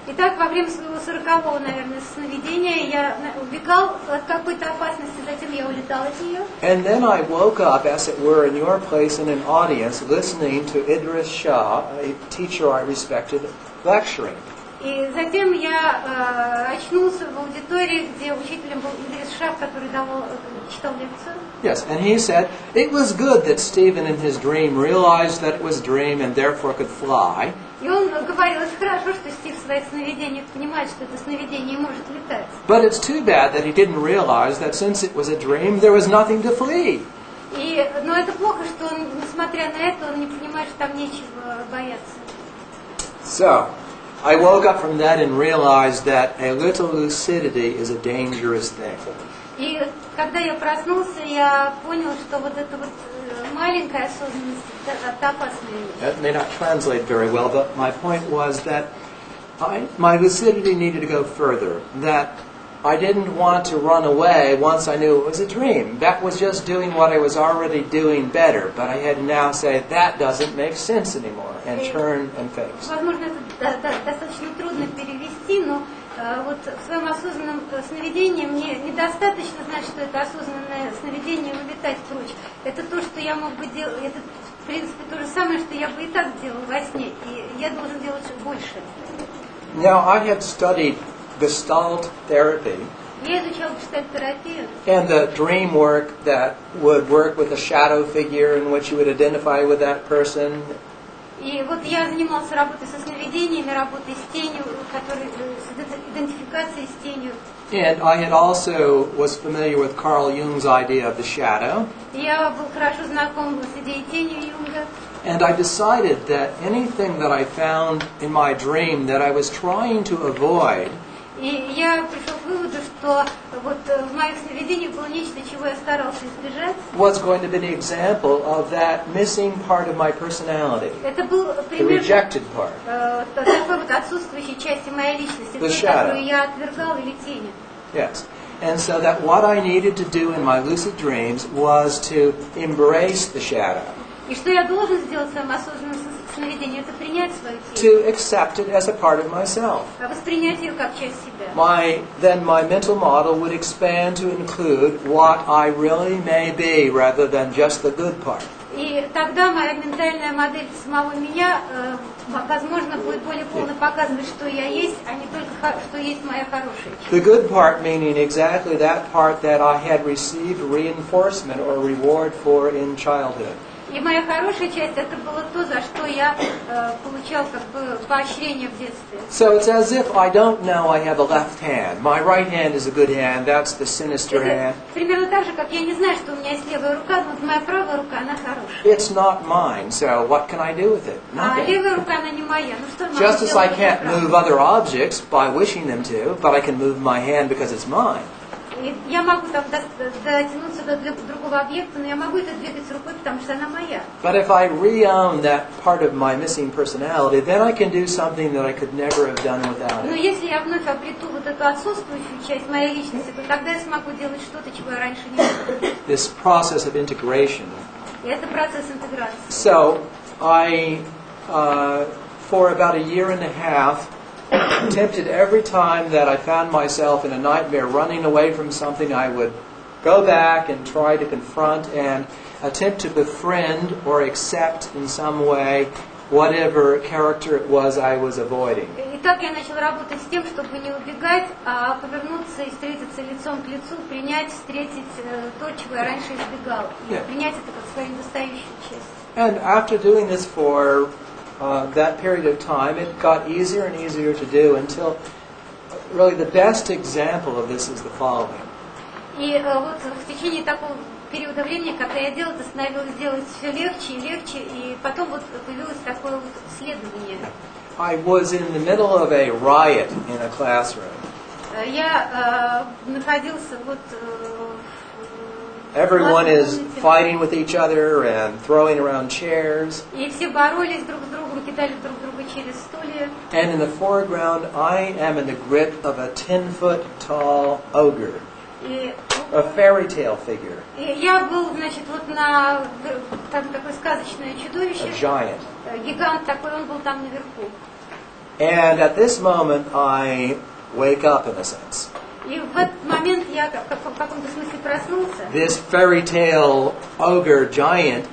Итак, во время своего 40-го, наверное, сновидения я убегал от какой-то опасности, затем я улетал от нее. And then I woke up, as it were, in your place in an audience, listening to Idris Shah, a teacher I respected, lecturing. И затем я очнулся в аудитории, где учителем был Идрис Шах, который читал лекцию. Yes, and he said, it was good that Stephen in his dream realized that it was a dream and therefore could fly. И он говорил, это хорошо, что Стив в своих сновидениях понимает, что это сновидение и может летать. But it's too bad that he didn't realize that since it was a dream, there was nothing to flee. Но это плохо, что он, несмотря на это, он не понимает, что там нечего бояться. So, I woke up from that and realized that a little lucidity is a dangerous thing. И когда я проснулся, я понял, что вот эта вот маленькая осознанность – это опасная вещь. That may not translate very well, but my point was that my lucidity needed to go further. That I didn't want to run away once I knew it was a dream. That was just doing what I was already doing better. But I had to now say, that doesn't make sense anymore, and turn and face. Возможно, это достаточно трудно перевести, но вот в своем осознанном сновидении мне недостаточно знать, что это осознанное сновидение, улетать прочь. Это то, что я мог бы делать, это в принципе то же самое, что я бы и так делал во сне, и я должен делать больше. Now, I had studied Gestalt therapy. Я изучал гештальт-терапию. And the dream work that would work with a shadow figure in which you would identify with that person. И вот я занимался работой со сновидениями, работой с тенью, с идентификацией с тенью. And I had also was familiar with Carl Jung's idea of the shadow. Я был хорошо знаком с идеей тени Юнга. And I decided that anything that I found in my dream that I was trying to avoid, И я пришел к выводу, что вот в моих сновидениях было нечто, чего я старался избежать. was going to be an example of that missing part of my personality, Это был the пример rejected part. такой вот отсутствующей части моей личности, The той, shadow. которую я отвергал, или тени. Yes. And so that what I needed to do in my lucid dreams was to embrace the shadow, И что я должен сделать в своем осознанном сновидении, это принять свою тень, to accept it as a part of myself. воспринять ее как часть себя. Then my mental model would expand to include what I really may be rather than just the good part. И тогда моя ментальная модель самого меня, возможно, будет более полно показывать, что я есть, а не только что есть моя хорошая часть. The good part meaning exactly that part that I had received reinforcement or reward for in childhood. И моя хорошая часть это было то, за что я получал как бы поощрение в детстве. So it's as if I don't know I have a left hand. My right hand is a good hand. That's the sinister hand. Примерно так же, как я не знаю, что у меня есть левая рука, но вот моя правая рука, она хорошая. It's not mine. So what can I do with it? А Nothing. левая рука, она не моя. Ну что я могу Just as I сделать can't правой? move other objects by wishing them to, but I can move my hand because it's mine. И я могу там дотянуться до другого объекта, но я могу это двигать рукой, потому что она моя. But if I re-own that part of my missing personality, then I can do something that I could never have done without Но it. если я вновь обрету вот эту отсутствующую часть моей личности, то тогда я смогу делать что-то, чего я раньше не могла. This process of integration. И это процесс интеграции. So I, for about a year and a half, attempted every time that I found myself in a nightmare running away from something, I would go back and try to confront and attempt to befriend or accept in some way whatever character it was I was avoiding. И так я начала работать с тем, чтобы не убегать, а повернуться и встретиться лицом к лицу, принять, встретить то, чего я раньше избегала. И принять это как свою недостающую часть. And after doing this for that period of time, it got easier and easier to do until really the best example of this is the following. И вот в течение такого периода времени, когда я делала, это становилось делать все легче и легче, и потом вот появилось такое вот исследование. I was in the middle of a riot in a classroom. Я находился вот Everyone is fighting with each other and throwing around chairs. И все боролись друг с другом, кидали друг друга через стулья. And in the foreground, I am in the grip of a 10-foot tall ogre, И a fairy tale figure, я был, значит, вот на там такое сказочное чудовище, a giant. гигант такой, он был там наверху. And at this moment, I wake up in a sense. И в этот момент я в каком-то смысле проснулся. This fairy tale ogre giant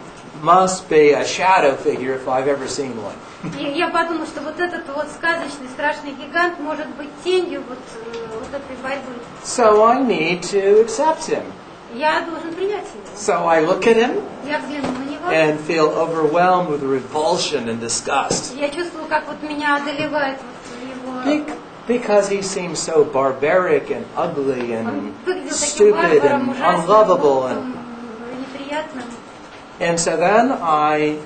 must be a shadow figure if I've ever seen one. И я подумала, что вот этот вот сказочный страшный гигант может быть тенью вот этой борьбы. So I need to accept him. Я должен принять его. So I look at him Я взглянул на него. and feel overwhelmed with revulsion and disgust. Я чувствую, как вот меня одолевает вот его. Because he seems so barbaric and ugly Он and выглядел таким stupid варваром, and ужасным, unlovable. глупым, неприятным. And so then I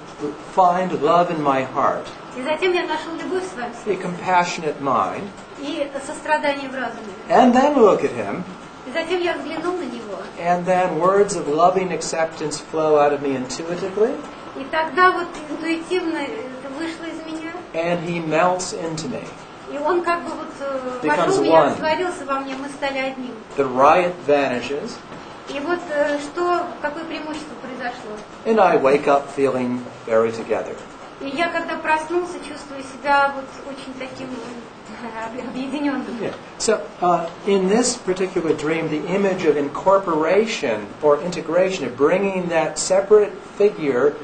find love in my heart, И затем я нашел любовь в своем a сердце compassionate mind, и сострадание в разуме. and then look at him, И затем я взглянул на него. and then words of loving acceptance flow out of me intuitively, И тогда вот интуитивно это вышло из меня. and he melts into me. И он как бы вот Becomes вошел в меня, one. растворился во мне, мы стали одним. The riot vanishes, И вот какое преимущество произошло. and I wake up feeling very together. И я когда проснулся, чувствую себя вот очень таким объединенным. Yeah. So, in this particular dream, the image of incorporation or integration, of bringing that separate figure,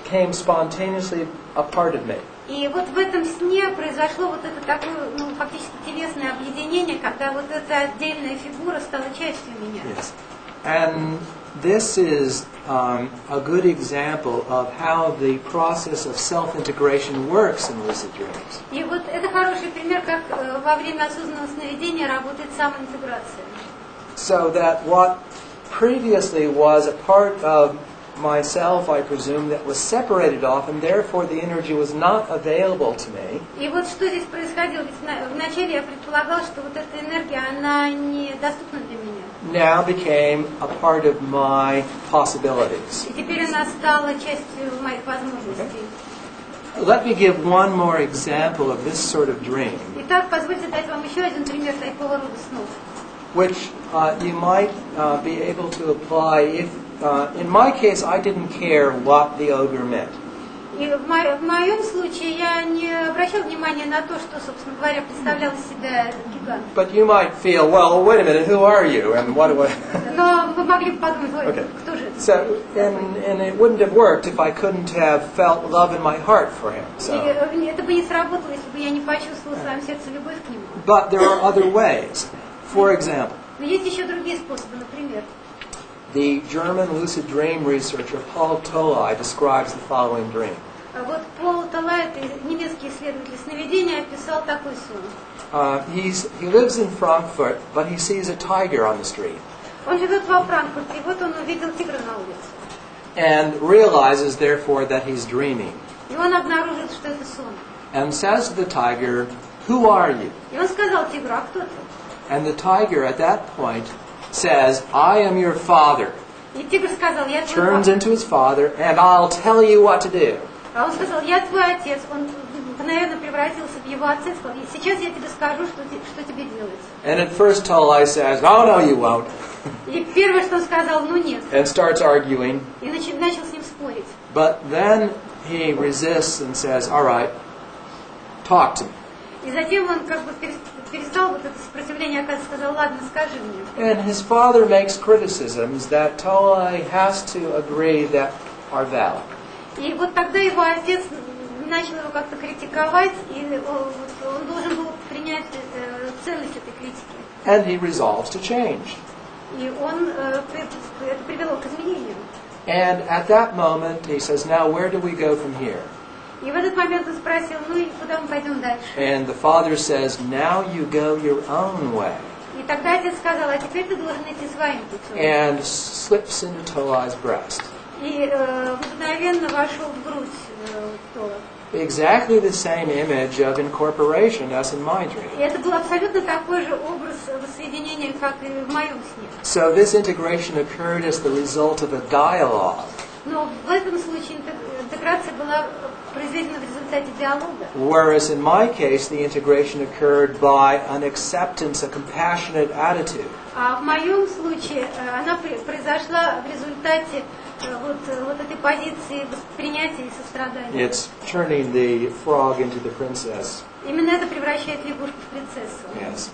came spontaneously a part of me. И вот в этом сне произошло вот это такое, фактически телесное объединение, когда вот эта отдельная фигура стала частью меня. Yes. And this is a good example of how the process of self-integration works in lucid dreams. И вот это хороший пример, как во время осознанного сновидения работает самоинтеграция. So that what previously was a part of myself, I presume, that was separated off, and therefore the energy was not available to me. И вот что здесь происходило, ведь вначале я предполагала, что вот эта энергия, она недоступна для меня. Now became a part of my possibilities. И теперь она стала частью моих возможностей. Let me give one more example of this sort of dream, Итак, позвольте дать вам еще один пример такого рода снов, which you might be able to apply if, in my case, I didn't care what the ogre meant. И в моем случае я не обращал внимания на то, что, собственно говоря, представлял из себя этот гигант. But you might feel, well, wait a minute, who are you, and what do I... Но вы могли бы подумать, ой, Okay. кто же это? So, and it wouldn't have worked if I couldn't have felt love in my heart for him. So. И это бы не сработало, если бы я не почувствовала в своем сердце любовь к нему. But there are other ways. For example, Но есть еще другие способы, например. The German lucid dream researcher Paul Tolai describes the following dream. Вот Пол Талай, немецкий исследователь сновидения, описал такой сон. He lives in Frankfurt, but he sees a tiger on the street Он живет во Франкфурте, и вот он увидел тигра на улице. and realizes, therefore, that he's dreaming. И он обнаружил, что это сон. And says to the tiger, "Who are you?" И он сказал тигру: а кто ты? And the tiger at that point says, "I am your father." И тигр сказал: я твой Turns папа. into his father, and I'll tell you what to do. А он сказал: я твой отец. Он мгновенно превратился в его отца и сказал: сейчас я тебе скажу, что тебе делать. And at first Tolai says, "Oh, no, you won't." И первое, что он сказал: ну нет. And starts arguing. И начал с ним спорить. But then he resists and says, "All right, talk to me." И затем он как бы перестал вот это сопротивление, оказывается, сказал: ладно, скажи мне. And his father makes criticisms that Tolai has to agree that are valid. И вот тогда его отец начал его как-то критиковать, и он должен был принять ценность этой критики. And he resolves to change. И он это привело к изменению. And at that moment he says, "Now where do we go from here?" И в этот момент он спросил: ну и куда мы пойдем дальше? And the father says, "Now you go your own way." И тогда отец сказал: а теперь ты должен идти своим путем. And slips into Tolai's breast. И мгновенно вошел в грудь Тола. Exactly the same image of incorporation as in my И dream. это был абсолютно такой же образ воссоединения, как и в моем сне. So this integration occurred as the result of a dialogue, Но в этом случае интеграция была произведена в результате диалога. whereas in my case the integration occurred by an acceptance, a compassionate attitude. А в моем случае она произошла в результате вот этой позиции воспринятия и сострадания. It's turning the frog into the princess. Именно это превращает лягушку в принцессу. Yes.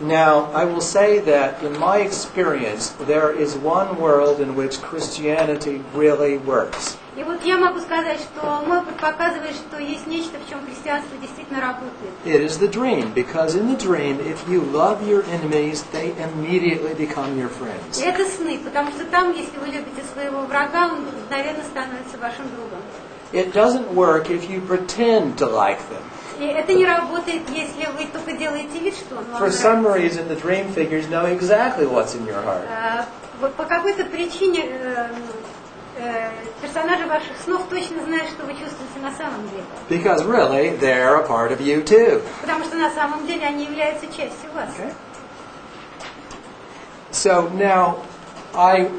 Now, I will say that in my experience, there is one world in which Christianity really works. И вот я могу сказать, что мой опыт показывает, что есть нечто, в чем христианство действительно работает. It is the dream, because in the dream, if you love your enemies, they immediately become your friends. И это сны, потому что там, если вы любите своего врага, он мгновенно становится вашим другом. It doesn't work if you pretend to like them. И это не работает, если вы только делаете вид, что он вам For some нравится. reason, the dream figures know exactly what's in your heart. По какой-то причине персонажи ваших снов точно знают, что вы чувствуете на самом деле. Because really, they're a part of you too. Потому что на самом деле они являются частью вас. Okay? So now, I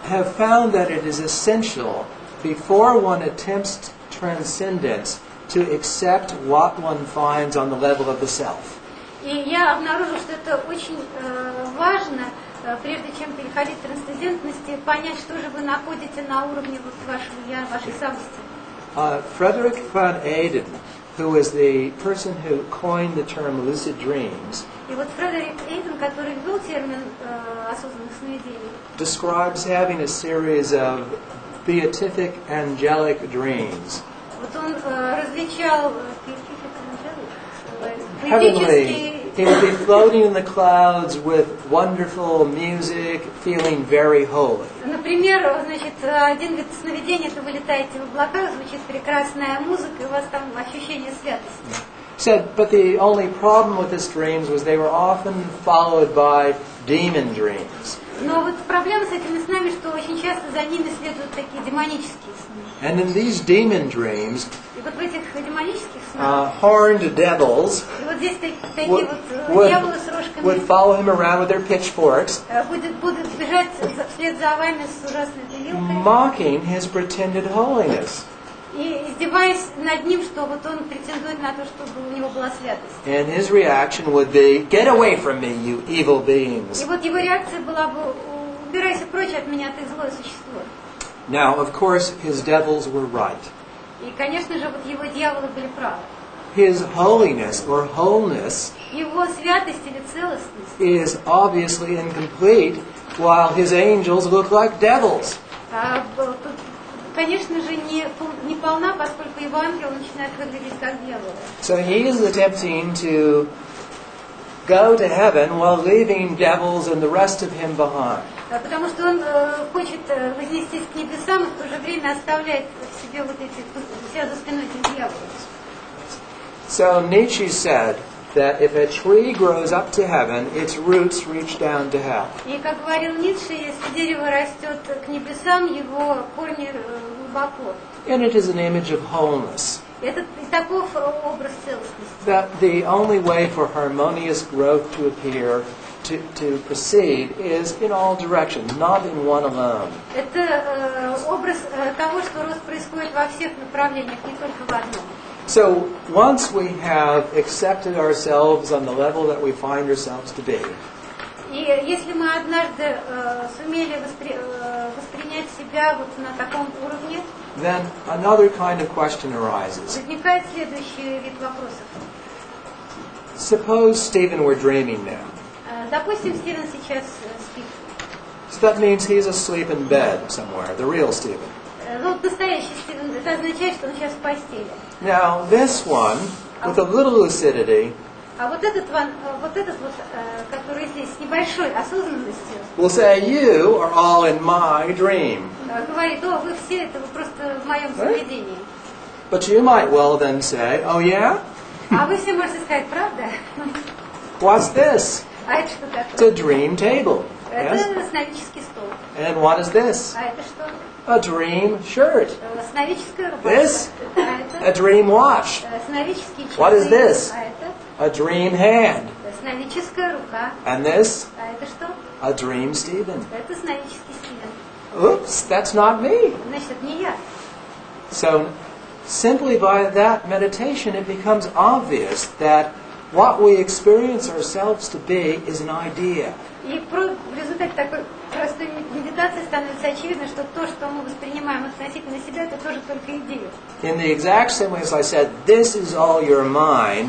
have found that it is essential, before one attempts transcendence, to accept what one finds on the level of the self. И я обнаружила, что это очень важно, прежде чем переходить к трансцендентности, понять, что же вы находите на уровне вот вашего я, вашей самости. Frederick van Eden, who is the person who coined the term lucid dreams, И вот Фредерик Эйден, который ввел термин осознанных сновидений, describes having a series of beatific angelic dreams. вот он различал Heavenly. He would be floating in the clouds with wonderful music, feeling very holy. Например, значит, один вид сновидения, это вы летаете в облаках, звучит прекрасная музыка, и у вас там ощущение святости. Said, but the only problem with his dreams was they were often followed by demon dreams. Но вот проблема с этими снами, что очень часто за ними следуют такие демонические сны. And in these demon dreams, И вот в этих демонических снах, horned devils и вот здесь такие вот дьяволы с рожками would follow him around with their pitchforks, будут бежать вслед за вами с ужасной вилкой mocking his pretended holiness. и издеваясь над ним, что вот он претендует на то, чтобы у него была святость. And his reaction would be, "Get away from me, you evil beings." И вот его реакция была бы: убирайся прочь от меня, ты злое существо. Now, of course, his devils were right. И, конечно же, вот его дьяволы были правы. His holiness or wholeness Его святость или целостность, is obviously incomplete, while his angels look like devils. конечно же, не полна, поскольку его ангелы начинают выглядеть как дьяволы. So he is attempting to go to heaven while leaving devils and the rest of him behind. Потому что он хочет вознестись к небесам и в то же время оставляет в себе вот эти, себя за спиной этих дьяволов. So Nietzsche said that if a tree grows up to heaven, its roots reach down to hell. И как говорил Ницше, если дерево растет к небесам, его корни глубоко. And it is an image of wholeness. Это таков образ целостности. That the only way for harmonious growth to appear, to proceed, is in all directions, not in one alone. Это образ того, что рост происходит во всех направлениях, не только в одном. So once we have accepted ourselves on the level that we find ourselves to be, И если мы однажды сумели воспринять себя вот на таком уровне, then another kind of question arises. возникает следующий вид вопросов. Suppose, Stephen, we're dreaming now. Допустим, Стивен сейчас спит. So that means he's asleep in bed somewhere, the real Stephen. Ну, настоящий Стивен, это означает, что он сейчас в постели. Now, this one, with a little lucidity, А вот этот, который здесь с небольшой осознанностью, will say, you are all in my dream. говорит: о, вы все это, вы просто в моем сновидении. But you might well then say, oh yeah? А вы все можете сказать: правда? What's this? А это что It's такое? a dream table. Yes? Это сновидческий стол. And what is this? А это что? A dream shirt. Сновидческая рубашка. This? А A это? dream watch. Сновидческие часы. What is this? А это? A dream hand. Сновидческая рука. And this? А это что? A dream Stephen. Это сновидческий Стивен. Oops, that's not me. Значит, это не я. So simply by that meditation it becomes obvious that what we experience ourselves to be is an idea. И в результате такой простой медитации становится очевидно, что то, что мы воспринимаем относительно себя, это тоже только идея. In the exact same way as I said, this is all your mind,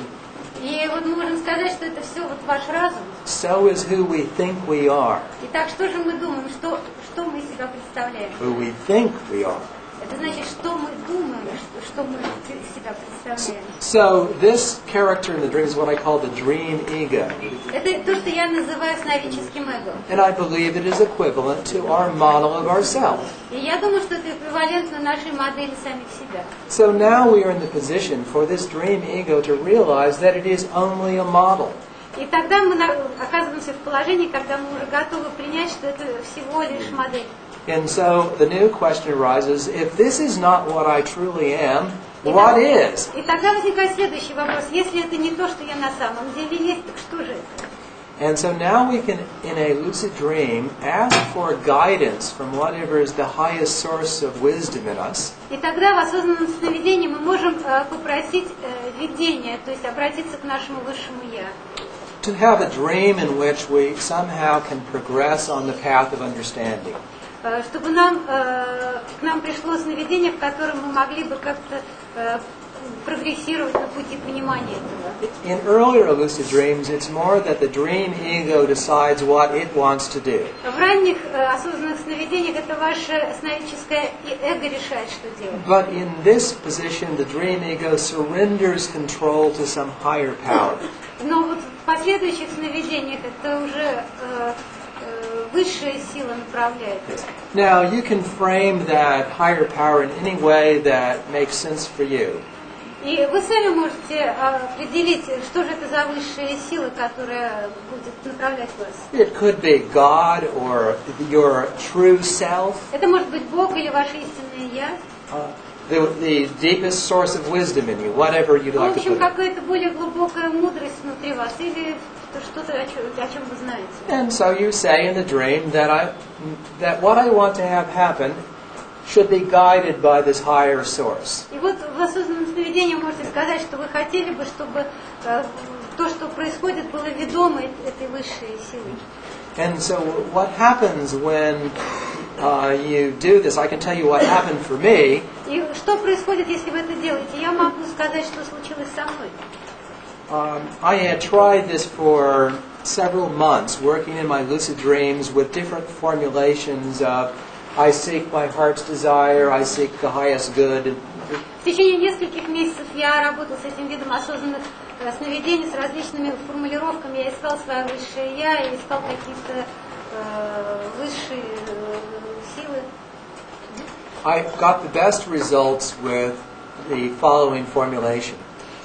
И вот мы можем сказать, что это все вот ваш разум. so is who we think we are. Итак, что же мы думаем, что мы из себя представляем? Who we think we are. Это значит, что мы думаем, что мы из себя представляем. So this character in the dream is what I call the dream ego. Это то, что я называю сновидческим эго. And I believe it is equivalent to our model of ourselves. И я думаю, что это эквивалентно нашей модели самих себя. So now we are in the position for this dream ego to realize that it is only a model. И тогда мы оказываемся в положении, когда мы уже готовы принять, что это всего лишь модель. And so the new question arises, if this is not what I truly am, what is? И тогда возникает следующий вопрос. Если это не то, что я на самом деле есть, так что же это? And so now we can, in a lucid dream, ask for guidance from whatever is the highest source of wisdom in us. И тогда в осознанном сновидении мы можем попросить видения, то есть обратиться к нашему высшему Я. To have a dream in which we somehow can progress on the path of understanding. Чтобы к нам пришло сновидение, в котором мы могли бы как-то прогрессировать на пути понимания этого. In earlier lucid dreams, it's more that the dream ego decides what it wants to do. В ранних осознанных сновидениях это ваше сновидческое эго решает, что делать. But in this position, the dream ego surrenders control to some higher power. Но вот в последующих сновидениях это уже высшая сила направляет. Now, you can frame that higher power in any way that makes sense for you. И вы сами можете определить, что же это за высшая сила, которая будет направлять вас. It could be God or your true self, Это может быть Бог или ваше истинное Я. the deepest source of wisdom in you, whatever you'd В like to общем, put it. какая-то более глубокая мудрость внутри вас или что-то, о чем вы знаете. And so you say in the dream that what I want to have happen should be guided by this higher source. И вот в осознанном сновидении можете сказать, что вы хотели бы, чтобы то, что происходит, было ведомо этой высшей силой. And so what happens when you do this, I can tell you what happened for me. И что происходит, если вы это делаете? Я могу сказать, что случилось со мной. I had tried this for several months, working in my lucid dreams with different formulations of I seek my heart's desire, I seek the highest good. В течение нескольких месяцев я работал с этим видом осознанных сновидений, с различными формулировками. Я искал свое высшее Я, я искал какие-то высшие силы. I got the best results with the following formulation.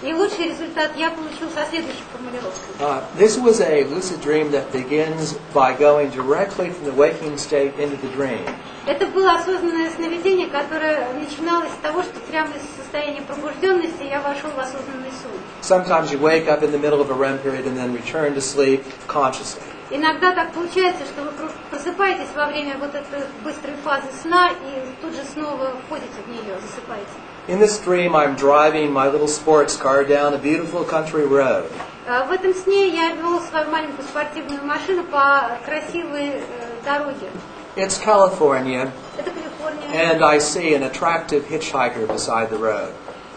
И лучший результат я получил со следующей формулировкой. This was a lucid dream that begins by going directly from the waking state into the dream. Это было осознанное сновидение, которое начиналось с того, что прямо из состояния пробужденности я вошел в осознанный сон. Sometimes you wake up in the middle of a REM period and then return to sleep consciously. Иногда так получается, что вы просыпаетесь во время вот этой быстрой фазы сна и тут же снова входите в нее, засыпаете. In this dream, I'm driving my little sports car down a beautiful country road. В этом сне я вел свою маленькую спортивную машину по красивой дороге. It's California, Это Калифорния. and I see an attractive hitchhiker beside the road.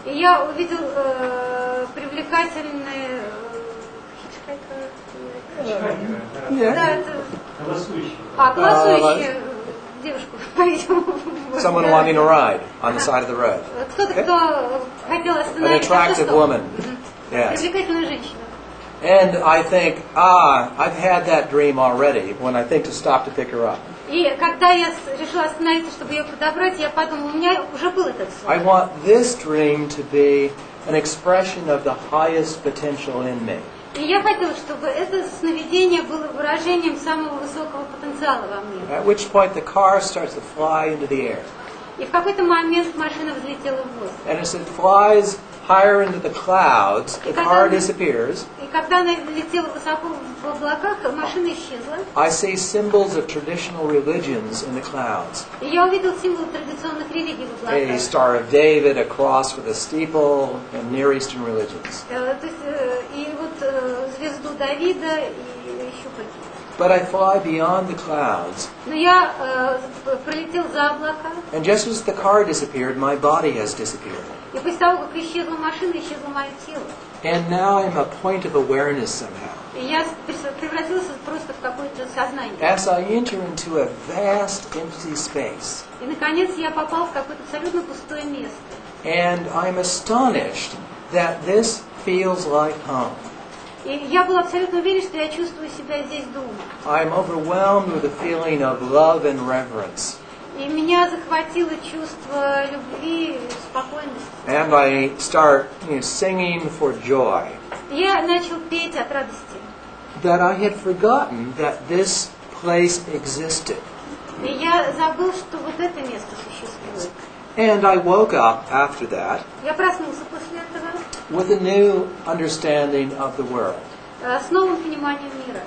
И я увидел привлекательный Yeah. да, это... Голосующий. голосующую девушку, по-видимому. Someone wanting a ride on the side of the road. Кто-то, кто хотел An остановиться. attractive woman. Yes. Привлекательная женщина. And I think, I've had that dream already when I think to stop to pick her up. И когда я решила остановиться, чтобы ее подобрать, я подумала, у меня уже был этот сон. I want this dream to be an expression of the highest potential in me. И я хотела, чтобы это сновидение было выражением самого высокого потенциала во мне. At which point the car starts to fly into the air. И в какой-то момент машина взлетела в воздух. And as it flies higher into the clouds, the car disappears. И когда она летела высоко в облаках, машина исчезла. I see symbols of traditional religions in the clouds. И я увидел символы традиционных религий в A облаках. Star of David, a cross with a steeple, and Near Eastern religions. То есть, и вот звезду Давида и еще какие-то. But I fly beyond the clouds. Но я пролетел за облака. And just as the car disappeared, my body has disappeared. И после того, как исчезла машина, исчезло мое тело. And now I'm a point of awareness somehow. И я превратился просто в какое-то сознание. As I enter into a vast empty space. И, наконец, я попал в какое-то абсолютно пустое место. And I'm astonished that this feels like home. И я был абсолютно уверен, что я чувствую себя здесь дома. I'm overwhelmed with a feeling of love and reverence. И меня захватило чувство любви и спокойности. And I start singing for joy. Я начал петь от радости. That I had forgotten that this place existed. И я забыл, что вот это место существует. And I woke up after that Я проснулся после этого with a new understanding of the world. с новым пониманием мира.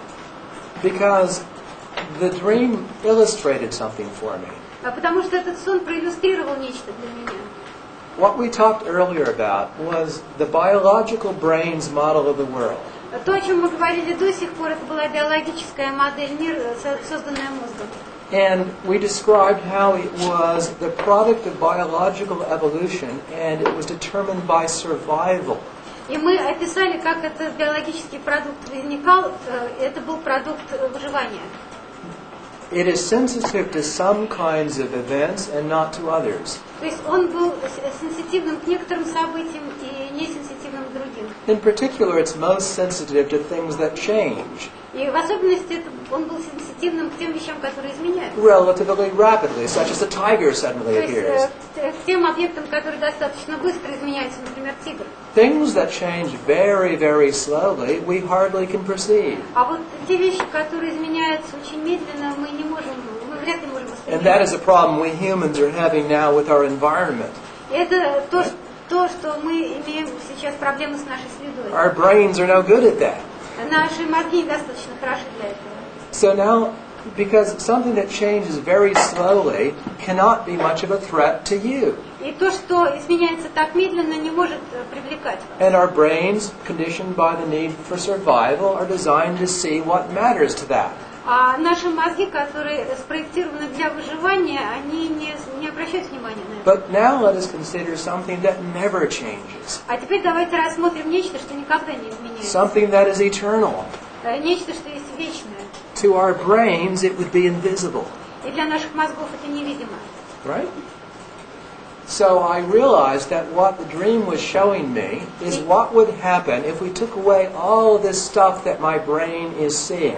Because the dream illustrated something for me. Потому что этот сон проиллюстрировал нечто для меня. What we talked earlier about was the biological brain's model of the world. То, о чем мы говорили до сих пор, это была биологическая модель мира, созданная мозгом. And we described how it was the product of biological evolution and it was determined by survival. И мы описали, как этот биологический продукт возникал. Это был продукт выживания. It is sensitive to some kinds of events and not to others. То есть он был сенситивным к некоторым событиям и несенситивным к другим. In particular, it's most sensitive to things that change И в особенности он был сенситивным к тем вещам, которые изменяются. relatively rapidly, such as a tiger suddenly То есть appears. к тем объектам, которые достаточно быстро изменяются, например, тигр. Things that change very, very slowly, we hardly can perceive. А вот те вещи, которые изменяются очень медленно, мы вряд ли можем And that is воспринимать. a problem we humans are having now with our environment. И это то, что мы имеем сейчас проблемы с нашей средой. Our brains are no good at that. Наши мозги недостаточно хороши для этого. So now, because something that changes very slowly cannot be much of a threat to you. И то, что изменяется так медленно, не может привлекать вас. And our brains, conditioned by the need for survival, are designed to see what matters to that. А наши мозги, которые спроектированы для выживания, они не обращают внимания на это. But now let us consider something that never changes. А теперь давайте рассмотрим нечто, что никогда не изменяется. Something that is eternal. Нечто, что есть вечное. To our brains, it would be invisible. И для наших мозгов это невидимо. Right? So I realized that what the dream was showing me is what would happen if we took away all of this stuff that my brain is seeing.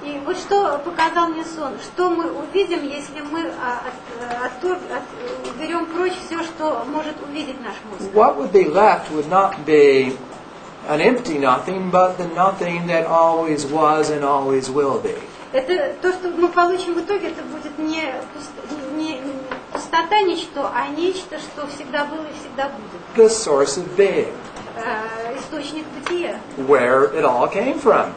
И И вот что показал мне сон. Что мы увидим, если мы уберем прочь все, что может увидеть наш мозг? What would be left would not be an empty nothing, but the nothing that always was and always will be. Это то, что мы получим в итоге, это будет не пустота ничто, а нечто, что всегда было и всегда будет. The source of being, Источник бытия. where it all came from.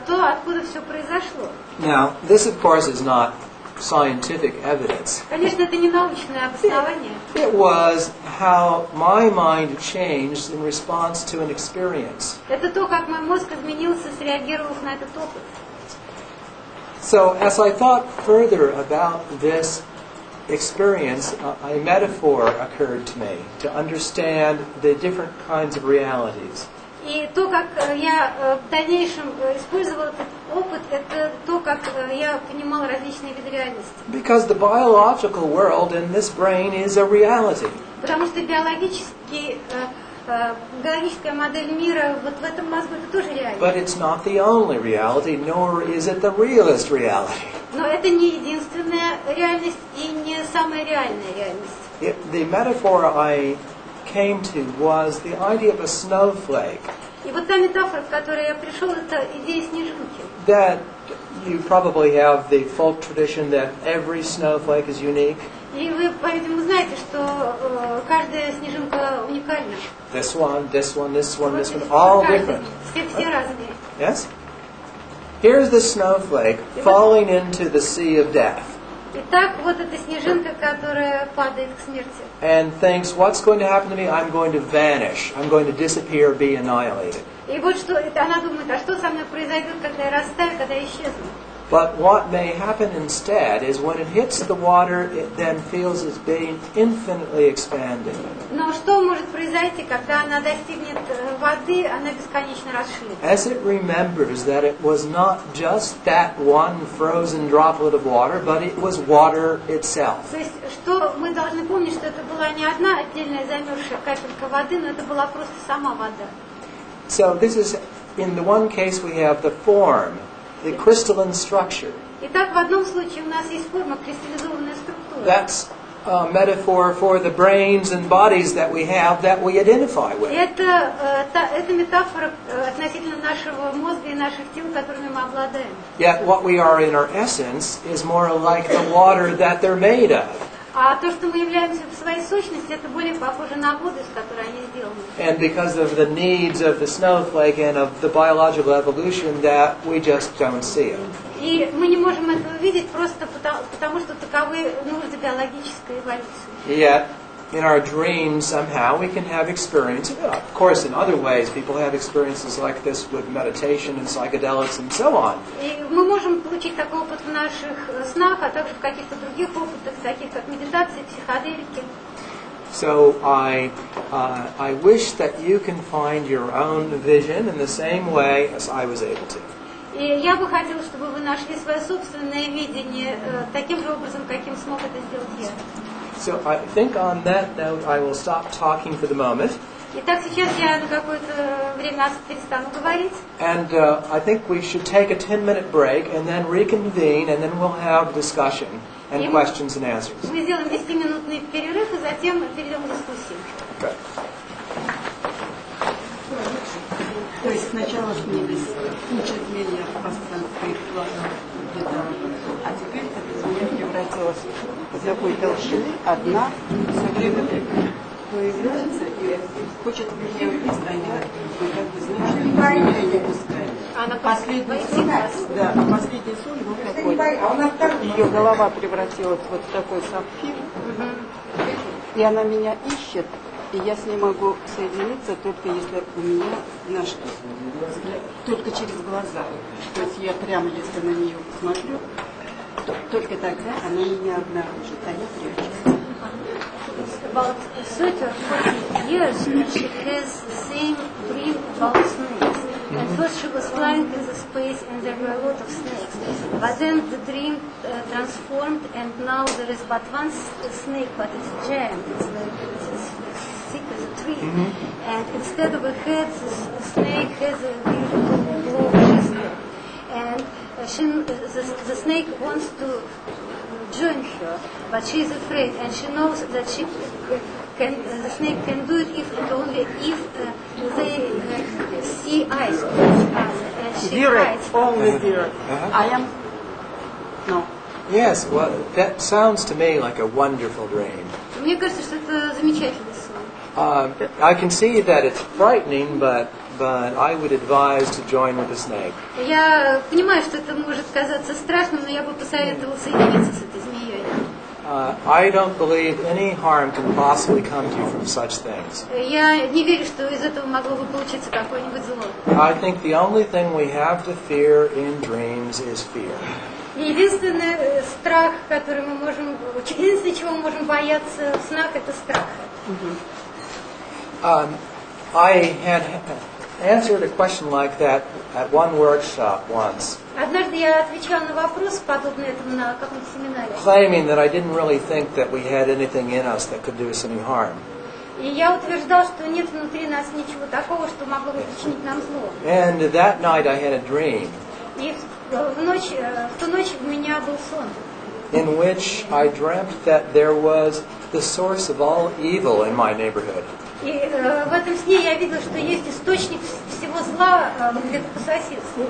То, откуда все произошло. Now, this of course is not scientific evidence. Конечно, это не научное обоснование. It was how my mind changed in response to an experience. Это то, как мой мозг изменился, среагировав на этот опыт. So, as I thought further about this experience, a metaphor occurred to me to understand the different kinds of realities. И то, как я в дальнейшем использовала этот опыт, это то, как я понимала различные виды реальности. Because the biological world in this brain is a reality. Потому что биологическая модель мира вот в этом мозгу это тоже реальность. But it's not the only reality, nor is it the realist reality. Но это не единственная реальность и не самая реальная реальность. The metaphor I came to was the idea of a snowflake. И вот та метафора, к которой я пришел, это идея снежинки. That you probably have the folk tradition that every snowflake is unique. И вы, по-видимому, знаете, что каждая снежинка уникальна. This one, this one, this one, this one, all different. Все разные. Yes? Here's the snowflake falling into the sea of death. Итак, вот эта снежинка, которая падает к смерти. And thinks, what's going to happen to me? I'm going to vanish. I'm going to disappear, be annihilated. И вот что, она думает, а что со мной произойдет, когда я растаю, когда я исчезну? But what may happen instead is when it hits the water, it then feels as being infinitely expanded. Но что может произойти, когда она достигнет воды, она бесконечно расширится? As it remembers that it was not just that one frozen droplet of water, but it was water itself. То есть, что мы должны помнить, что это была не одна отдельная замерзшая капелька воды, но это была просто сама вода. So this is, in the one case we have the form, the crystalline structure. Итак, в одном случае у нас есть форма, кристаллизованная структура. That's a metaphor for the brains and bodies that we have that we identify with. Это метафора относительно нашего мозга и наших тел, которыми мы обладаем. Yet what we are in our essence is more like the water that they're made of. А то, что мы являемся в своей сущности, это более похоже на воду, из которой они сделаны. And because of the needs of the snowflake and of the biological evolution, that we just don't see it. И мы не можем этого видеть просто потому, что таковы нужды биологической эволюции. Yet, in our dreams, somehow we can have experiences. Of course, in other ways, people have experiences like this with meditation and psychedelics and so on. И мы можем получить такой опыт в наших снах, а также в каких-то других опытах, таких как медитация, психоделики. So I wish that you can find your own vision in the same way as I was able to. И я бы хотела, чтобы вы нашли свое собственное видение таким же образом, каким смог это сделать я. So I think on that note I will stop talking for the moment. Итак, сейчас я на какое-то время перестану говорить. And I think we should take a 10-minute break and then reconvene and then we'll have discussion and questions and answers. Мы сделаем 10-минутный перерыв и затем перейдем к дискуссии. Okay. То есть сначала снились впечатления в пространстве и планах, а теперь это изменение превратилось в такой толщины, одна все время появляется и хочет меня увидеть, а я как бы знаешь, не пускаю. Последний сон был такой. Ее голова превратилась вот в такой сапфир, и она меня ищет. И я с ней могу соединиться только если у меня наш взгляд, только через глаза. То есть я прямо, если на нее смотрю, только тогда она меня обнаружит, а я прячусь. About 30 or 40 years she has the same dream about snakes. At first she was flying in the space and there were a lot of snakes. But then the dream transformed and now there is but one snake, but it's giant. It's thick as a tree. Mm-hmm. And instead of a head, the snake has a beautiful glow. And the snake wants to join her, but she is afraid, and she knows that the snake can do it if and only if they see eyes of each other, and she Direct, hides. only direct. I am, no. Yes, well, that sounds to me like a wonderful dream. Мне кажется, что это замечательный сон. I can see that it's frightening, but I would advise to join with the snake. Я понимаю, что это может казаться страшным, но я бы посоветовала соединиться с этой змеей. I don't believe any harm can possibly come to you from such things. Я не верю, что из этого могло бы получиться какое-нибудь зло. I think the only thing we have to fear in dreams is fear. Единственный страх, который мы можем, единственное, чего мы можем бояться в снах, это страх. I had answered a question like that at one workshop once, Однажды я отвечала на вопрос, подобный этому, на каком-то семинаре. claiming that I didn't really think that we had anything in us that could do us any harm. И я утверждала, что нет внутри нас ничего такого, что могло бы причинить нам зло. And that night I had a dream И в ту ночь у меня был сон, in which I dreamt that there was the source of all evil in my neighborhood. и в этом сне я видела, что есть источник всего зла где-то по соседству.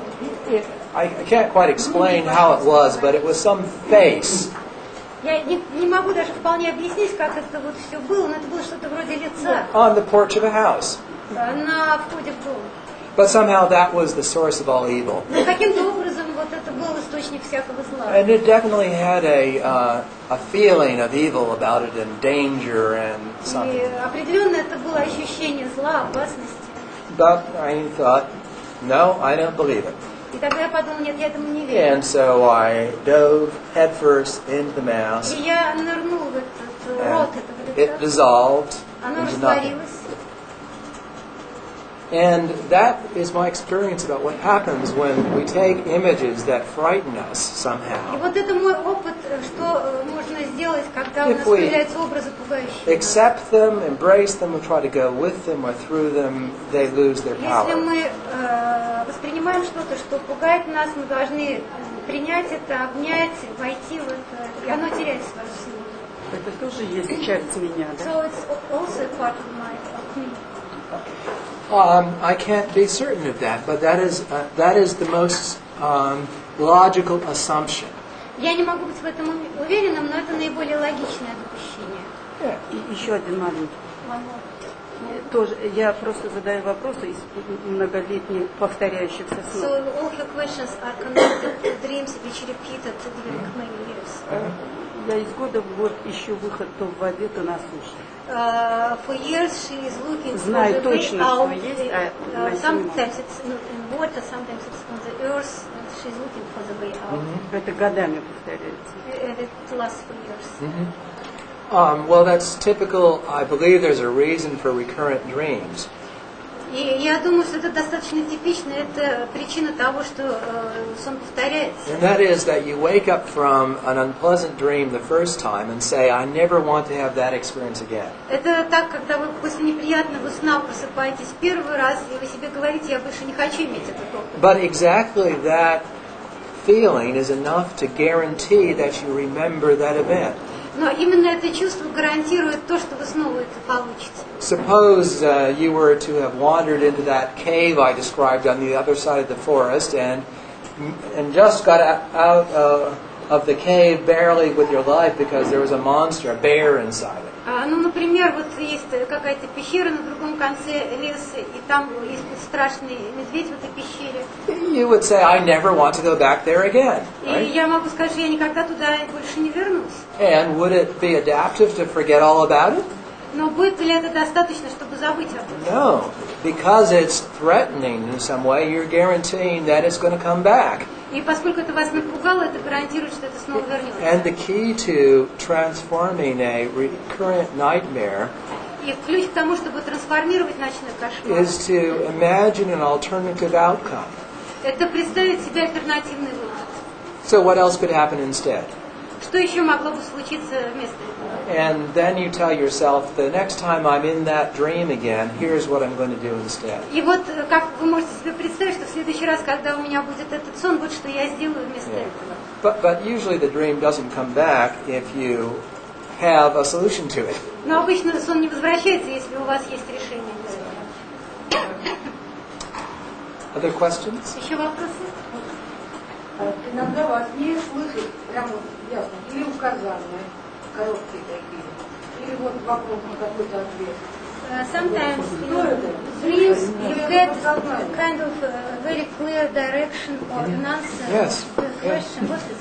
I can't quite explain how it was, but it was some face. Я не могу даже вполне объяснить, как это вот все было, но это было что-то вроде лица On the porch of a house. на входе в дом. But somehow that was the source of all evil. Но каким-то образом вот это был источник всякого зла. And it definitely had a feeling of evil about it and danger and И something. определенно это было ощущение зла, опасности. But I thought, no, I don't believe it. И тогда я подумала, нет, я этому не верю. And so I dove headfirst into the mass. И я нырнула в этот рот этого It лица. dissolved Оно into nothing. растворилось. And that is my experience about what happens when we take images that frighten us И somehow. вот это мой опыт, что можно сделать, когда у If нас we появляются образы пугающие. Accept them, embrace them, or try to go with them or through them, they lose their Если power. мы воспринимаем что-то, что пугает нас, мы должны принять это, обнять, войти в это, и оно теряет свою силу. Это тоже есть часть меня, да? So it's also a part of me. I can't be certain of that, but that is the most logical assumption. Я не могу быть в этом уверенным, но это наиболее логичное допущение. И еще один маленький. Тоже, я просто задаю вопросы из многолетних повторяющихся So снов. all her questions are connected to dreams which repeated during many years. Я из года в год ищу выход то в воде, то на суше. For years she is looking for Знаю the way точно, что out. есть, а найти не могу. Sometimes it's in water, sometimes it's on the earth. And she's looking for the way out. Это годами повторяется. And it lasts for years. Well, that's typical. I believe there's a reason for recurrent dreams. И я думаю, что это достаточно типично. Это причина того, что сон повторяется. And that is that you wake up from an unpleasant dream the first time and say, I never want to have that experience again. Это так, когда вы после неприятного сна просыпаетесь первый раз, и вы себе говорите, я больше не хочу иметь этот опыт. But exactly that feeling is enough to guarantee that you remember that event. Но именно это чувство гарантирует то, что вы снова это получите. Suppose you were to have wandered into that cave I described on the other side of the forest and just got out of the cave barely with your life because there was a monster, a bear inside it. Ну, например, вот есть какая-то пещера на другом конце леса, и там есть страшный медведь в этой пещере. You would say, I never want to go back there again. И Right? я могу сказать, что я никогда туда больше не вернусь. And would it be adaptive to forget all about it? Но будет ли это достаточно, чтобы забыть об этом? No. Because it's threatening in some way, you're guaranteeing that it's going to come back. И поскольку это вас напугало, это гарантирует, что это снова вернется. And the key to transforming a recurrent nightmare И ключ к тому, чтобы трансформировать ночной кошмар, is to imagine an alternative outcome. это представить себе альтернативный выход. So what else could happen instead? что еще могло бы случиться вместо этого? And then you tell yourself, the next time I'm in that dream again, here's what I'm going to do instead. И вот как вы можете себе представить, что в следующий раз, когда у меня будет этот сон, вот что я сделаю вместо этого. But usually the dream doesn't come back if you have a solution to it. Но обычно сон не возвращается, если у вас есть решение. Other questions? Еще вопросы? Иногда во сне слышать прямо ясно, или указания, короткие такие, или вот вопрос на какой-то ответ. Sometimes in dreams you get kind of very clear direction or an answer Yes. to the question. What is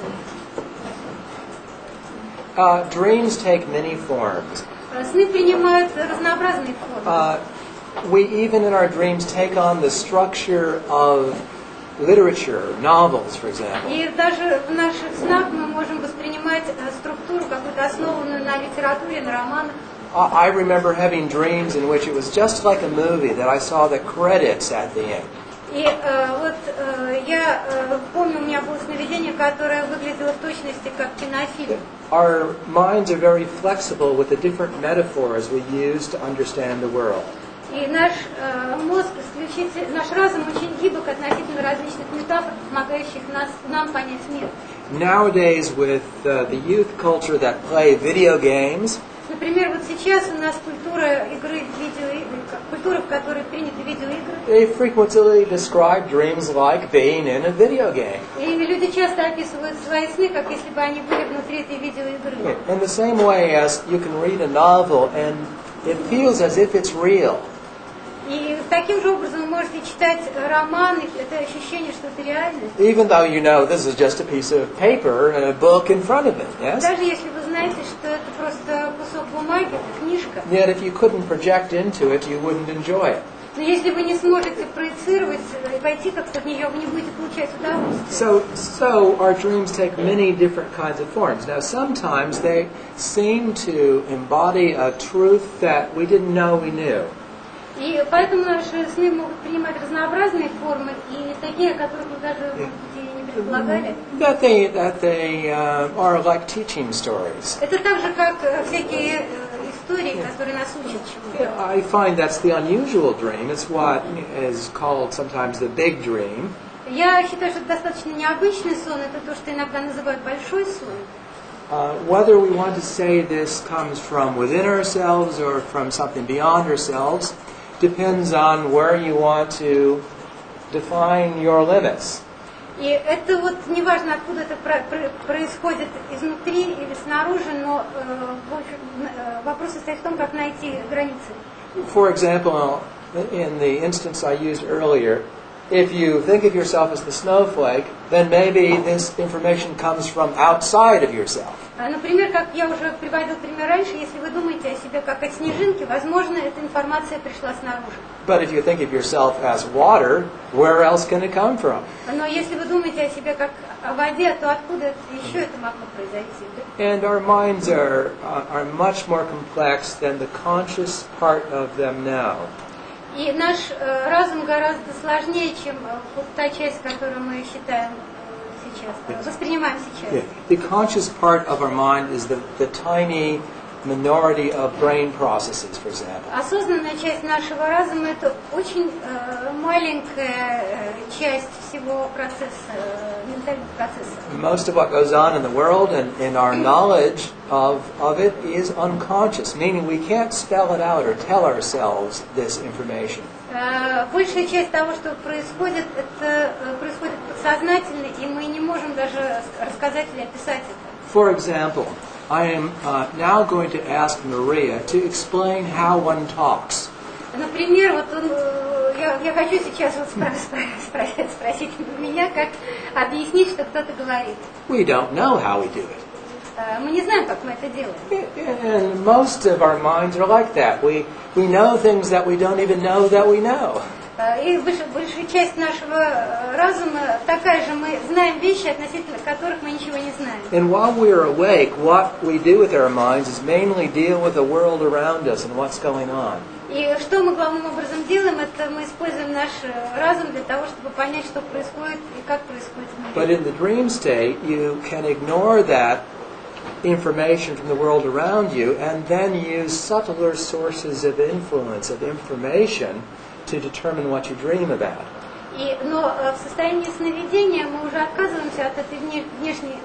it? Dreams take many forms. Сны принимают разнообразные формы. We even in our dreams take on the structure of literature, novels, for example. И даже в наших снах мы можем воспринимать структуру, какую-то основанную на литературе, на романах. I remember having dreams in which it was just like a movie that I saw the credits at the end. И я помню, у меня было сновидение, которое выглядело в точности как кинофильм. Our minds are very flexible with the different metaphors we use to understand the world. И наш мозг, наш разум очень гибок относительно различных метафор, помогающих нам понять мир. Nowadays, with the youth culture that play video games, Например, вот сейчас у нас культура игры в видеоигры, культура, в которой приняты видеоигры. they frequently describe dreams like being in a video game. И люди часто описывают свои сны, как если бы они были внутри этой видеоигры. In the same way as you can read a novel and it feels as if it's real. И таким же образом вы можете читать роман, и это ощущение, что это реальность. Even though you know this is just a piece of paper and a book in front of it, yes? Даже если вы знаете, что это просто кусок бумаги, это книжка. Yet if you couldn't project into it, you wouldn't enjoy it. Но если вы не сможете проецировать, войти как-то в нее, вы не будете получать удовольствие. So our dreams take many different kinds of forms. Now sometimes they seem to embody a truth that we didn't know we knew. И поэтому наши сны могут принимать разнообразные формы, и такие, о которых мы даже, может быть, и не предполагали. That they are like teaching stories. Это так же, как всякие истории, которые нас учат чему-то. I find that's the unusual dream. It's what is called sometimes the big dream. Я считаю, что это достаточно необычный сон, это то, что иногда называют большой сон. Whether we want to say this comes from within ourselves or from something beyond ourselves depends on where you want to define your limits. И это вот неважно, откуда это происходит, изнутри или снаружи, но вопрос состоит в том, как найти границы. For example, in the instance I used earlier, if you think of yourself as the snowflake, then maybe this information comes from outside of yourself. Например, как я уже приводил пример раньше, если вы думаете о себе как о снежинке, возможно, эта информация пришла снаружи. But if you think of yourself as water, where else can it come from? Но если вы думаете о себе как о воде, то откуда еще это могло произойти? And our minds are much more complex than the conscious part of them now. И наш разум гораздо сложнее, чем вот та часть, которую мы считаем сейчас, воспринимаем сейчас. The conscious part of our mind is the tiny minority of brain processes, for example. Осознанная часть нашего разума – это очень маленькая часть всего процесса, ментального процесса. Most of what goes on in the world and in our knowledge of it is unconscious, meaning we can't spell it out or tell ourselves this information. Большая часть того, что происходит, это происходит подсознательно, и мы не можем даже рассказать или описать это. For example, I am now going to ask Maria to explain how one talks. Например, вот я хочу сейчас вот спросить меня, как объяснить, что кто-то говорит. We don't know how we do it. Мы не знаем, как мы это делаем. And most of our minds are like that. We know things that we don't even know that we know. И большая часть нашего разума такая же. Мы знаем вещи, относительно которых мы ничего не знаем. And while we are awake, what we do with our minds is mainly deal with the world around us and what's going on. И что мы главным образом делаем, это мы используем наш разум для того, чтобы понять, что происходит и как происходит в But мире. in the dream state, you can ignore that information from the world around you and then use subtler sources of influence, of information, to determine what you dream about. Но в состоянии сновидения мы уже отказываемся от этой внешней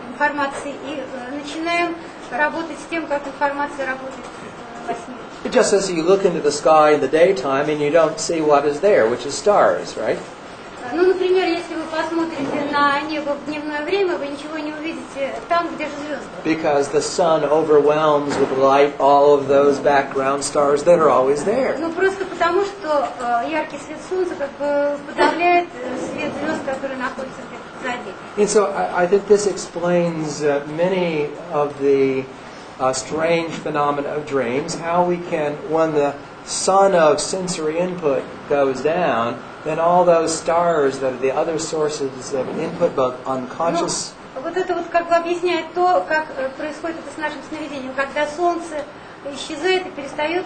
информации и начинаем работать с тем, как информация работает во сне. Just as you look into the sky in the daytime and you don't see what is there, which is stars, right? Ну, например, если вы посмотрите на небо в дневное время, вы ничего не увидите там, где же звезды. Because the sun overwhelms with light all of those background stars that are always there. Ну, просто потому, что яркий свет солнца как бы подавляет свет звезд, которые находятся где-то позади. And so I think this explains many of the strange phenomena of dreams, how we can, when the sun of sensory input goes down, then all those stars that are the other sources of input, both unconscious... Вот это вот как бы объясняет то, как происходит это с нашим сновидением. Когда солнце исчезает и перестает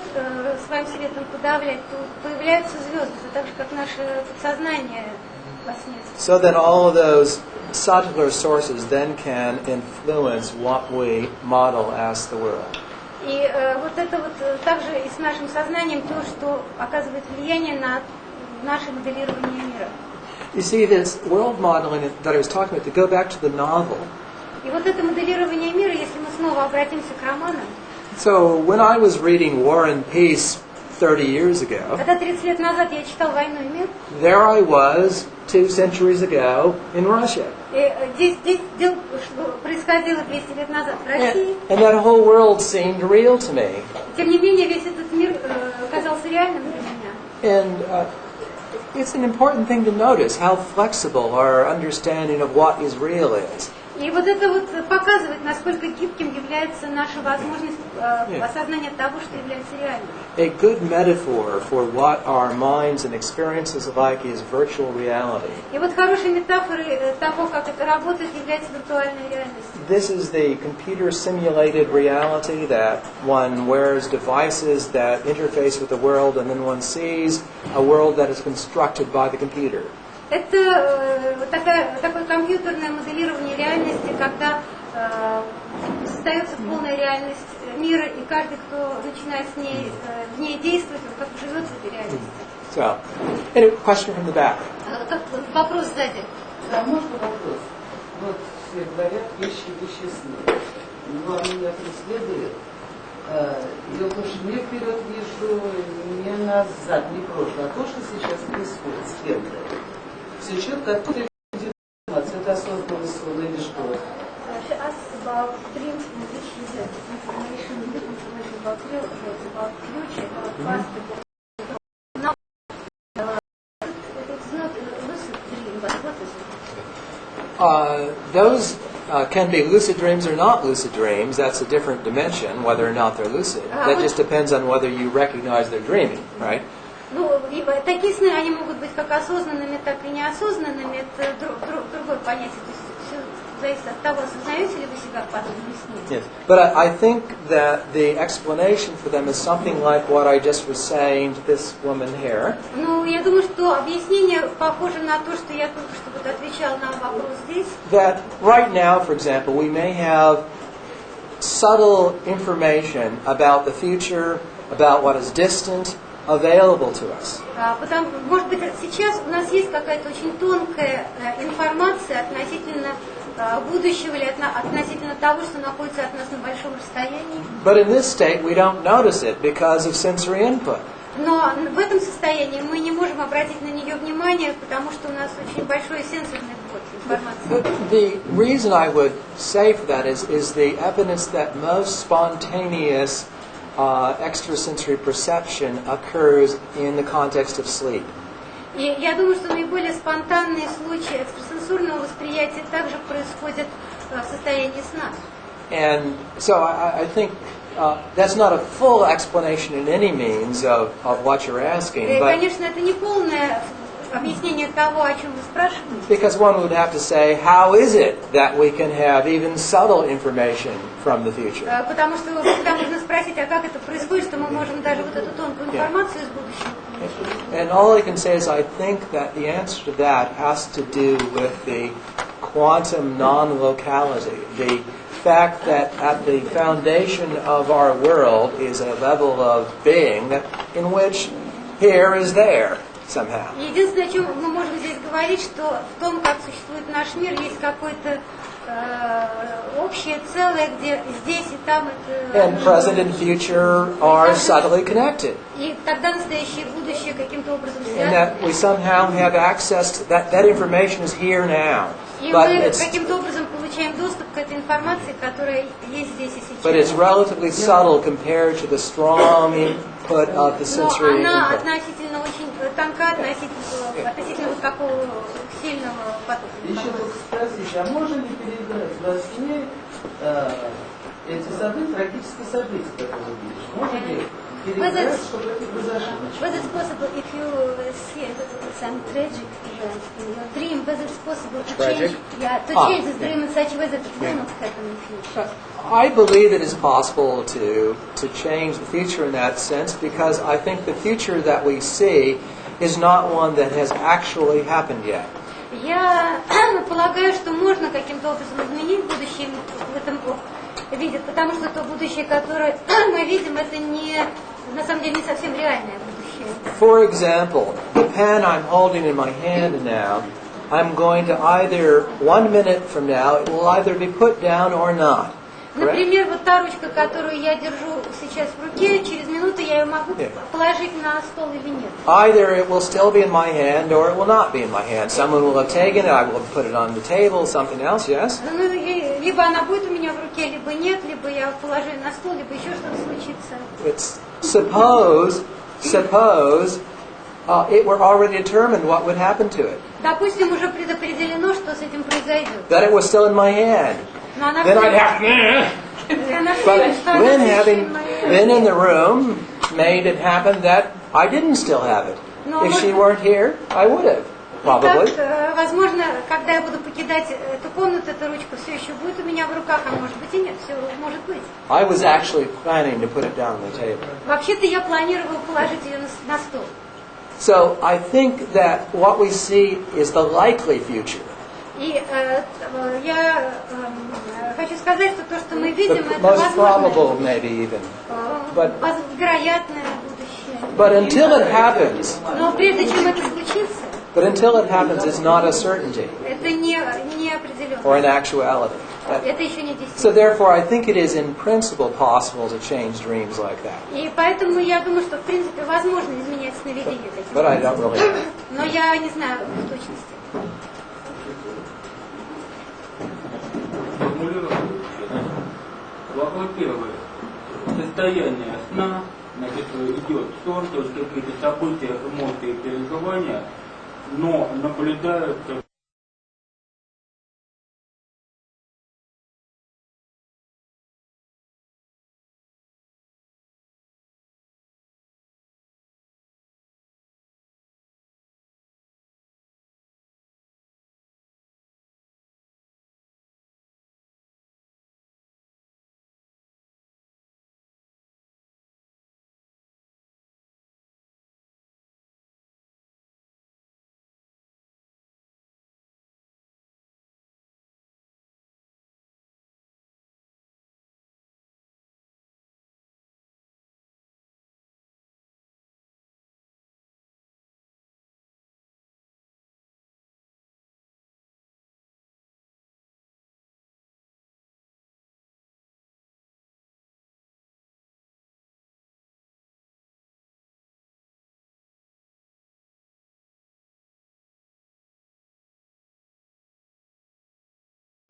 своим светом подавлять, то появляются звезды, так же, как наше подсознание во сне. So then all of those subtler sources then can influence what we model as the world. И вот это вот также и с нашим сознанием то, что оказывает влияние на наше моделирование мира. You see, this world modeling that I was talking about, to go back to the novel. И вот это моделирование мира, если мы снова обратимся к романам. So when I was reading War and Peace 30 years ago, Когда 30 лет назад я читал «Войну и мир», there I was 2 centuries ago in Russia. здесь происходило 200 лет назад в России. And that whole world seemed real to me. Тем не менее, весь этот мир казался реальным для меня. And it's an important thing to notice how flexible our understanding of what is real is. И вот это вот показывает, насколько гибким является наша возможность осознания того, что является реальным. A good metaphor for what our minds and experiences are like is virtual reality. И вот хорошей метафорой того, как это работает, является виртуальная реальность. This is the computer simulated reality that one wears devices that interface with the world and then one sees a world that is constructed by the computer. Это такое компьютерное моделирование реальности, когда создается полная реальность мира, и каждый, кто начинает в ней действовать, он как бы живет в этой реальности. So, any question from the back? Вопрос сзади. А можно вопрос? Вот все говорят, вещи сны. Но они меня преследуют. Дело в том, что не вперед вижу, не назад, не прошлое. А то, что сейчас происходит с кем-то. Все четко, откуда информация, это осознанный сон или что? She asked about dreams in which you get information about real, about future, about past. Now, it's not a lucid dream, but what is it? Those can be lucid dreams or not lucid dreams. That's a different dimension, whether or not they're lucid. That just depends on whether you recognize they're dreaming, right? Ну, такие сны, они могут быть как осознанными, так и неосознанными. Это другое понятие. То есть все зависит от того, осознаете ли вы себя в подобном сне. Yes. But I think that the explanation for them is something like what I just was saying to this woman here. Ну, я думаю, что объяснение похоже на то, что я только что вот отвечала на вопрос здесь. That right now, for example, we may have subtle information about the future, about what is distant, available to us. Может быть, сейчас у нас есть какая-то очень тонкая информация относительно будущего или относительно того, что находится от нас на большом расстоянии. But in this state, we don't notice it because of sensory input. Но в этом состоянии мы не можем обратить на нее внимание, потому что у нас очень большой сенсорный вход информации. The reason I would say for that is the evidence that most spontaneous extrasensory perception occurs in the context of sleep. И я думаю, что наиболее спонтанные случаи экстрасенсорного восприятия также происходят в состоянии сна. And so I think that's not a full explanation in any means of what you're asking. И, But конечно, это не полное объяснение того, о чем вы спрашиваете. because one would have to say, how is it that we can have even subtle information from the future? Потому что когда можно спросить, а как это происходит, что мы можем даже вот эту тонкую информацию из будущего получить. And all I can say is I think that the answer to that has to do with the quantum non-locality. The fact that at the foundation of our world is a level of being that, in which here is there somehow. Единственное, о чем мы можем здесь говорить, что в том, как существует наш мир, есть какое-то общее целое, где здесь и там это... And present and future are subtly connected. И тогда настоящее и будущее каким-то образом And связаны. that we somehow have access to that information is here now. И But мы it's, каким-то образом получаем доступ к этой информации, которая есть здесь и but it's сейчас. relatively subtle compared to the strong input of the Но sensory она input. относительно очень тонка, относительно вот такого сильного потока. Еще только спросить, а можно ли передать во сне эти события, трагические события, которые видишь? Можно ли передать, чтобы это произошло? Whether it's possible if you see some tragic event in your dream, whether it's possible to Tragic? change this dream in such a way that it will not happen in the future. I believe it is possible to change the future in that sense because I think the future that we see is not one that has actually happened yet. Я полагаю, что можно каким-то образом изменить будущее в этом виде, потому что то будущее, которое мы видим, это не, на самом деле, не совсем реальное будущее. For example, the pen I'm holding in my hand now, I'm going to either 1 minute from now, it will either be put down or not. Correct? Например, вот та ручка, которую я держу сейчас в руке, через минуту я ее могу положить на стол или нет. Either it will still be in my hand or it will not be in my hand. Someone will have taken it, I will have put it on the table, something else, yes? Ну, либо она будет у меня в руке, либо нет, либо я положу ее на стол, либо еще что-то случится. It's suppose it were already determined what would happen to it. Допустим, уже предопределено, что с этим произойдет. That it was still in my hand. Но она Then I'd have But Lynn, having been in the room, made it happen that I didn't still have it. If she weren't here, I would have, probably. Так, возможно, когда я буду покидать эту комнату, эта ручка все еще будет у меня в руках, а может быть и нет, все может быть. I was actually planning to put it down on the table. Вообще-то я планировала положить ее на стол. So I think that what we see is the likely future. И я хочу сказать, что то, что мы видим, The это most probable, возможное, maybe even. But вероятное будущее. But until it happens, Но прежде чем это случится, it's not a certainty это не определенно. or an actuality. Это еще не So действительно. therefore, I think it is in principle possible to change dreams like that. И поэтому я думаю, что в принципе возможно изменять сновидения таким But I don't really know. Но я не знаю в точности. Во-первых, состояние сна, значит, идет сон, то есть какие-то события, эмоции, переживания, но наблюдаются